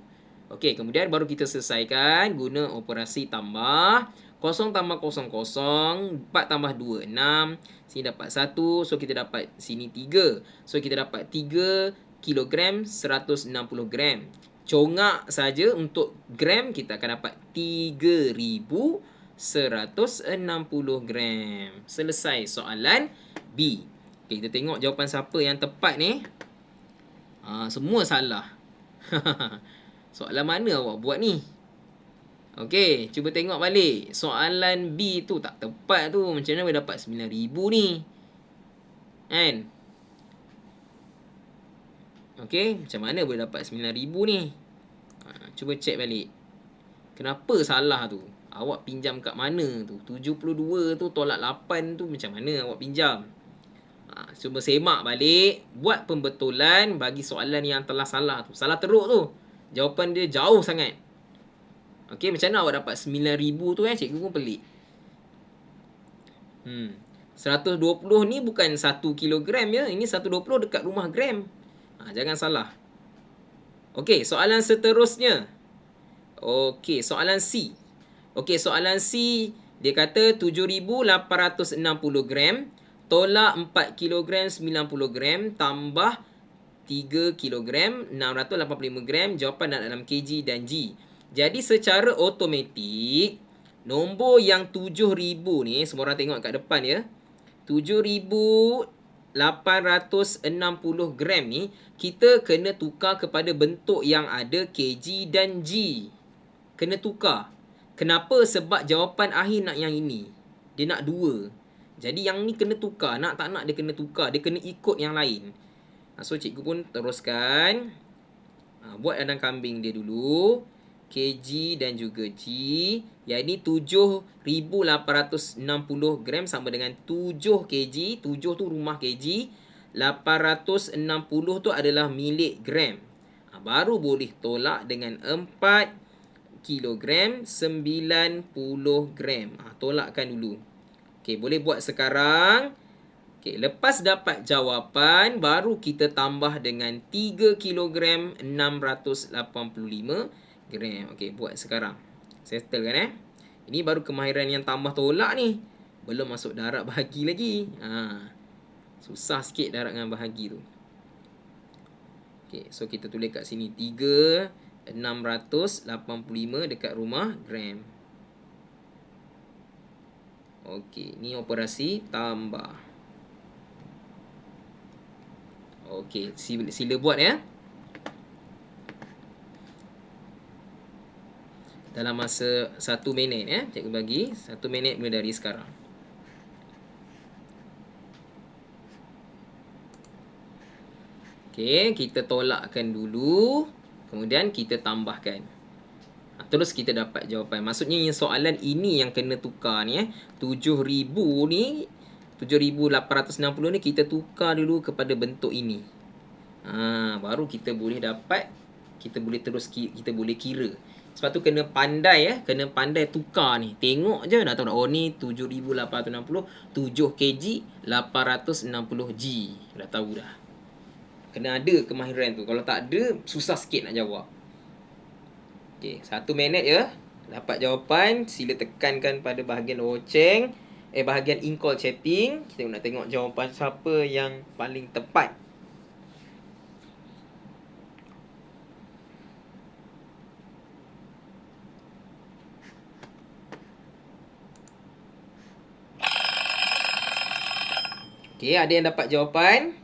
Okey, kemudian baru kita selesaikan guna operasi tambah. 0 tambah 0, 0. 4 tambah 2, 6. Sini dapat 1. So, kita dapat sini 3. So, kita dapat 3 kilogram 160 gram. Congak saja untuk gram, kita akan dapat 3,160 gram. Selesai soalan B. Okay, kita tengok jawapan siapa yang tepat ni. Semua salah. Soalan mana awak buat ni? Okey, cuba tengok balik. Soalan B tu tak tepat tu. Macam mana boleh dapat 9,000 ni? Kan? Okey, macam mana boleh dapat 9,000 ni? Cuba cek balik. Kenapa salah tu? Awak pinjam kat mana tu? 72 tu tolak 8 tu macam mana awak pinjam? Cuba semak balik. Buat pembetulan bagi soalan yang telah salah tu. Salah teruk tu. Jawapan dia jauh sangat. Okey, macam mana awak dapat 9,000 tu cikgu pun pelik. 120 ni bukan 1 kilogram ya. Ini 120 dekat rumah gram. Jangan salah. Okey, soalan seterusnya. Okey, soalan C. Okey, soalan C dia kata 7,860 gram tolak 4 kilogram 90 gram tambah 3 kilogram 685 gram. Jawapan nak dalam kg dan G. Jadi secara automatik nombor yang 7,000 ni, semua orang tengok kat depan ya. 7,860 gram ni kita kena tukar kepada bentuk yang ada kg dan G. Kena tukar. Kenapa? Sebab jawapan akhir nak yang ini. Dia nak 2. Jadi yang ni kena tukar. Nak tak nak dia kena tukar. Dia kena ikut yang lain. So cikgu pun teruskan. Buat adang kambing dia dulu. kg dan juga G. Yang ini 7,860 gram sama dengan 7 kg. 7 tu rumah kg. 860 tu adalah milik gram. Baru boleh tolak dengan 4 kilogram 90 gram. Tolakkan dulu. Okey, boleh buat sekarang. Okey, lepas dapat jawapan, baru kita tambah dengan 3 kilogram 685 gram. Okey, buat sekarang. Settle kan Ini baru kemahiran yang tambah tolak ni. Belum masuk darab bahagi lagi. Susah sikit darab dengan bahagi tu. Okey, so kita tulis kat sini 3,685 dekat rumah gram. Okey, ni operasi tambah. Okey, sila buat ya. Dalam masa 1 minit ya. Cikgu bagi 1 minit mula dari sekarang. Okey, kita tolakkan dulu. Kemudian kita tambahkan. Terus kita dapat jawapan. Maksudnya yang soalan ini yang kena tukar ni 7,000 ni, 7,860 ni kita tukar dulu kepada bentuk ini. Baru kita boleh dapat, kita boleh terus kita boleh kira. Sebab tu kena pandai kena pandai tukar ni. Tengok je dah tahu dah. Ni 7,860, 7 kg 860 G. Dah tahu dah. Kena ada kemahiran tu. Kalau tak ada, susah sikit nak jawab. Okey, 1 minit ya. Dapat jawapan, sila tekankan pada bahagian loceng. Bahagian in-call chatting. Kita nak tengok jawapan siapa yang paling tepat. Okey, ada yang dapat jawapan?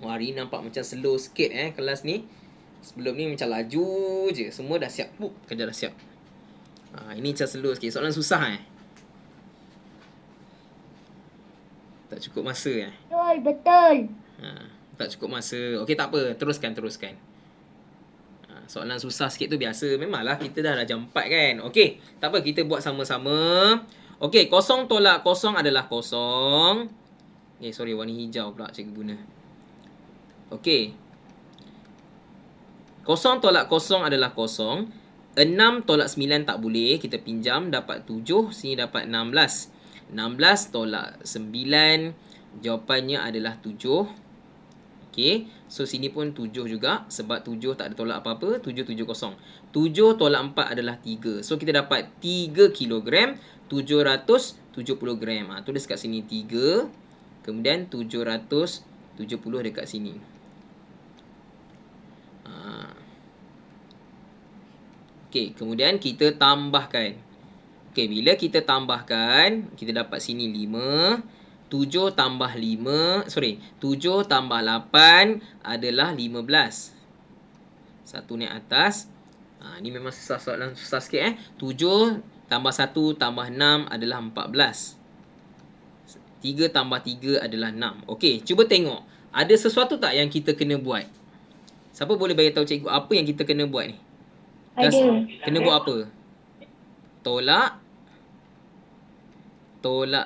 Hari ni nampak macam slow sikit kelas ni. Sebelum ni macam laju je. Semua dah siap. Kerja dah siap. Ini macam slow sikit. Soalan susah tak cukup masa Betul. tak cukup masa. Okey, tak apa. Teruskan. Soalan susah sikit tu biasa. Memanglah kita dah jam 4 kan. Okey, tak apa. Kita buat sama-sama. Okey, 0 tolak 0 adalah 0. Sorry, warna hijau pula cikgu guna. Okey. 0 tolak 0 adalah 0. 6 tolak 9 tak boleh. Kita pinjam dapat 7. Sini dapat 16. 16 tolak 9. Jawapannya adalah 7. Okey. So sini pun 7 juga. Sebab 7 tak ada tolak apa-apa. 7, 7, 0. 7 tolak 4 adalah 3. So kita dapat 3 kilogram 770 gram. Tulis kat sini 3. Kemudian 770 dekat sini. Okey, kemudian kita tambahkan. Okey, bila kita tambahkan, kita dapat sini 5. 7 tambah 5, 7 tambah 8 adalah 15. Satu naik atas. Ni memang susah, soalan susah sikit 7 tambah 1 tambah 6 adalah 14. 3 tambah 3 adalah 6. Okey, cuba tengok. Ada sesuatu tak yang kita kena buat? Siapa boleh bagi tahu cikgu apa yang kita kena buat ni? Ada. Kena buat apa? Tolak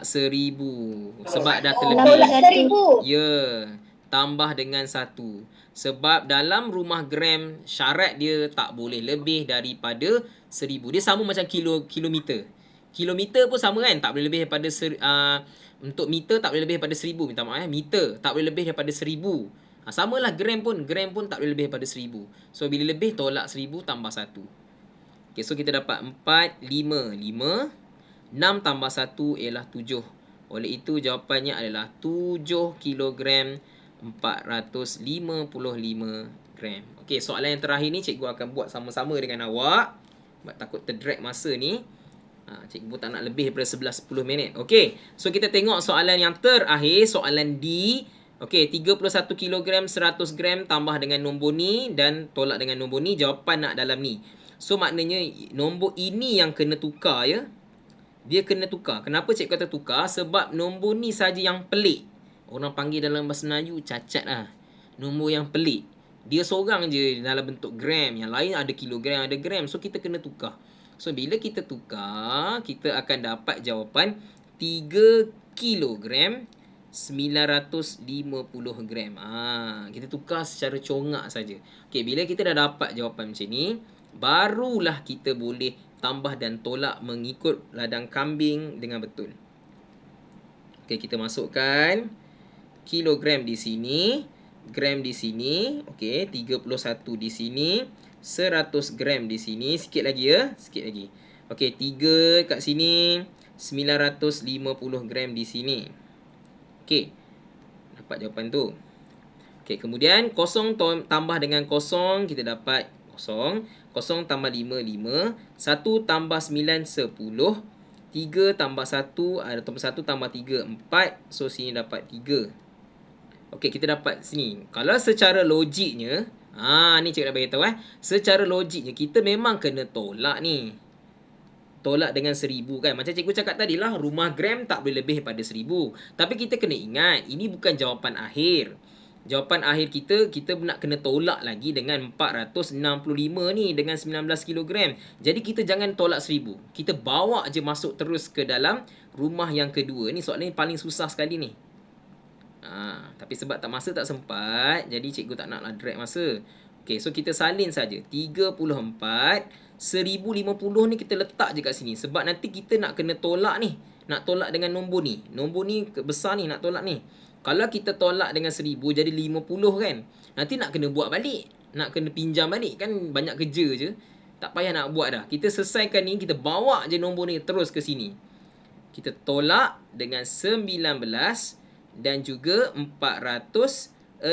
1000. Sebab dah terlebih. Tolak 1000. Ya. Tambah dengan 1. Sebab dalam rumah gram, syarat dia tak boleh lebih daripada 1000. Dia sama macam kilometer. Kilometer pun sama kan? Tak boleh lebih daripada untuk meter tak boleh lebih daripada 1000. Minta maaf meter tak boleh lebih daripada 1000. Samalah gram pun tak boleh lebih daripada 1000. So bila lebih tolak 1000 tambah 1. Okay, so kita dapat 4, 5, 5. 6 tambah 1 ialah 7. Oleh itu jawapannya adalah 7 kilogram 455 gram. Okey, soalan yang terakhir ni cikgu akan buat sama-sama dengan awak. Sebab takut terdrag masa ni. Cikgu tak nak lebih daripada 11-10 minit. Okey, so kita tengok soalan yang terakhir. Soalan D. Okey, 31 kilogram 100 gram tambah dengan nombor ni dan tolak dengan nombor ni. Jawapan nak dalam ni. So maknanya nombor ini yang kena tukar ya. Dia kena tukar. Kenapa cikgu kata tukar? Sebab nombor ni saja yang pelik. Orang panggil dalam bahasa Melayu cacat lah. Nombor yang pelik. Dia seorang je dalam bentuk gram. Yang lain ada kilogram, ada gram. So kita kena tukar. So bila kita tukar, kita akan dapat jawapan 3 kilogram 950 gram. Kita tukar secara congak saja. Okey, bila kita dah dapat jawapan macam ni, barulah kita boleh tambah dan tolak mengikut ladang kambing dengan betul. Okey, kita masukkan kilogram di sini, gram di sini, okey, 31 di sini, 100 gram di sini, sikit lagi ya, sikit lagi. Okey, 3 kat sini, 950 gram di sini. Okey, dapat jawapan tu. Okey, kemudian 0 tambah dengan 0, kita dapat 0. 0 tambah 5, 5. 1 tambah 9, 10. 3 tambah 1, ataupun 1 tambah 3, 4. So, sini dapat 3. Okey, kita dapat sini. Kalau secara logiknya, ni cikgu nak beritahu secara logiknya, kita memang kena tolak ni. Tolak dengan 1000 kan. Macam cikgu cakap tadi lah, rumah gram tak boleh lebih daripada 1000. Tapi kita kena ingat, ini bukan jawapan akhir. Jawapan akhir kita nak kena tolak lagi dengan 465 ni dengan 19 kilogram. Jadi kita jangan tolak 1000. Kita bawa je masuk terus ke dalam rumah yang kedua. Ni soalan ni paling susah sekali ni. Tapi sebab masa tak sempat, jadi cikgu tak naklah drag masa. Okey, so kita salin saja. 34 1050 ni kita letak je kat sini. Sebab nanti kita nak kena tolak ni. Nak tolak dengan nombor ni. Nombor ni besar ni nak tolak ni. Kalau kita tolak dengan 1000 jadi 50 kan. Nanti nak kena buat balik. Nak kena pinjam balik. Kan banyak kerja je. Tak payah nak buat dah. Kita selesaikan ni. Kita bawa je nombor ni terus ke sini. Kita tolak dengan 19 dan juga 465.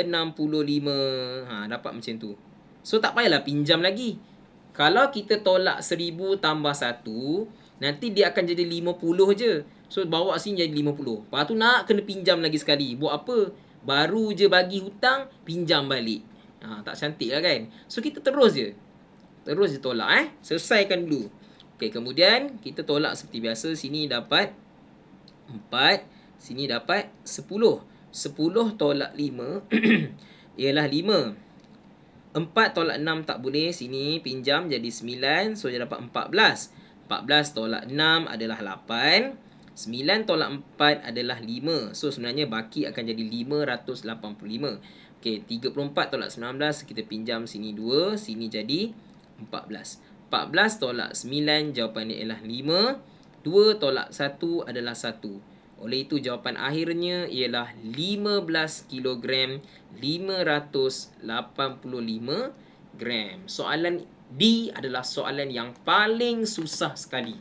Dapat macam tu. So tak payahlah pinjam lagi. Kalau kita tolak 1000 tambah 1, nanti dia akan jadi 50 je. So bawa sini jadi 50. Lepas tu nak kena pinjam lagi sekali. Buat apa? Baru je bagi hutang, pinjam balik. Tak cantik lah kan? So kita terus je. Terus je tolak Selesaikan dulu. Okay, kemudian kita tolak seperti biasa. Sini dapat 4. Sini dapat 10. 10 tolak 5 ialah 5. 4 tolak 6 tak boleh. Sini pinjam jadi 9. So dia dapat 14. 14 tolak 6 adalah 8. 9 tolak 4 adalah 5. So sebenarnya baki akan jadi 585. Okey, 34 tolak 19 kita pinjam sini 2, sini jadi 14. 14 tolak 9 jawapannya ialah 5. 2 tolak 1 adalah 1. Oleh itu jawapan akhirnya ialah 15 kilogram 585 gram. Soalan D adalah soalan yang paling susah sekali.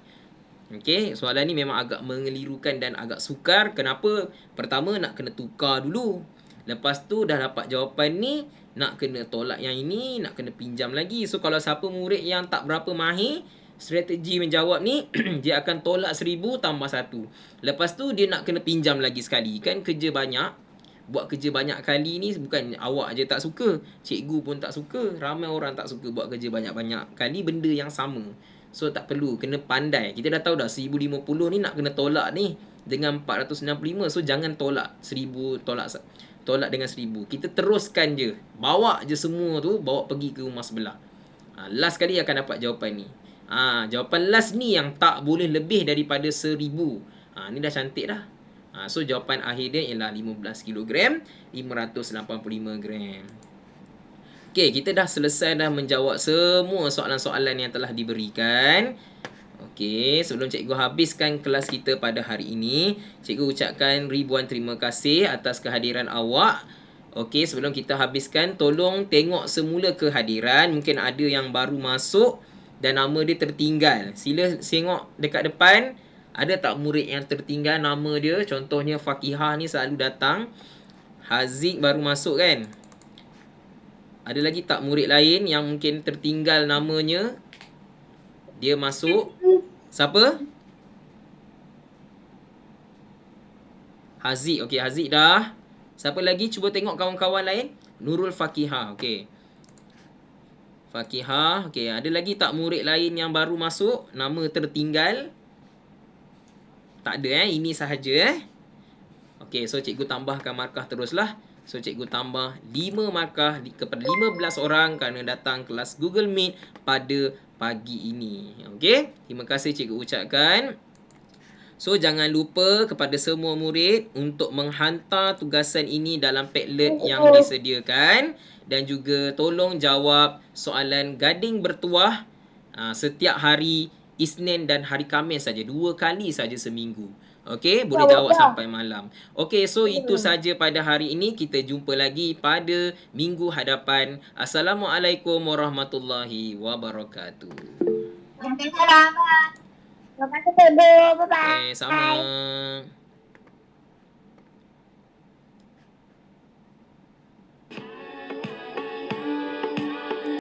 Okey, soalan ni memang agak mengelirukan dan agak sukar. Kenapa? Pertama nak kena tukar dulu. Lepas tu dah dapat jawapan ni, nak kena tolak yang ini, nak kena pinjam lagi. So kalau siapa murid yang tak berapa mahir strategi menjawab ni, dia akan tolak 1000 tambah 1. Lepas tu dia nak kena pinjam lagi sekali. Kan kerja banyak. Buat kerja banyak kali ni bukan awak je tak suka. Cikgu pun tak suka. Ramai orang tak suka buat kerja banyak-banyak kali benda yang sama. So tak perlu, kena pandai. Kita dah tahu dah 1050 ni nak kena tolak ni dengan 465. So jangan tolak 1000 tolak dengan 1000. Kita teruskan je. Bawa je semua tu, bawa pergi ke rumah sebelah. Last kali akan dapat jawapan ni. Jawapan last ni yang tak boleh lebih daripada 1000. Ni dah cantik dah. So jawapan akhir dia ialah 15 kilogram 585 gram. Okey, kita dah selesai dah menjawab semua soalan-soalan yang telah diberikan. Okey, sebelum cikgu habiskan kelas kita pada hari ini, cikgu ucapkan ribuan terima kasih atas kehadiran awak. Okey, sebelum kita habiskan, tolong tengok semula kehadiran. Mungkin ada yang baru masuk dan nama dia tertinggal. Sila tengok dekat depan. Ada tak murid yang tertinggal nama dia? Contohnya Fakihah ni selalu datang. Haziq baru masuk kan? Ada lagi tak murid lain yang mungkin tertinggal namanya? Dia masuk. Siapa? Haziq. Okey, Haziq dah. Siapa lagi? Cuba tengok kawan-kawan lain. Nurul Fakihah. Okey. Fakihah. Okey, ada lagi tak murid lain yang baru masuk? Nama tertinggal? Tak ada ini sahaja Okey, so cikgu tambahkan markah teruslah. So cikgu tambah 5 markah kepada 15 orang kerana datang kelas Google Meet pada pagi ini. Okey, terima kasih cikgu ucapkan. So jangan lupa kepada semua murid untuk menghantar tugasan ini dalam Padlet yang disediakan dan juga tolong jawab soalan gading bertuah setiap hari Isnin dan hari Khamis saja, 2 kali saja seminggu. Okey, boleh jawab sampai malam. Okey, so itu saja pada hari ini. Kita jumpa lagi pada minggu hadapan. Assalamualaikum warahmatullahi wabarakatuh. Waalaikumsalam. Terima kasih, Cikgu. Bye-bye. Sama.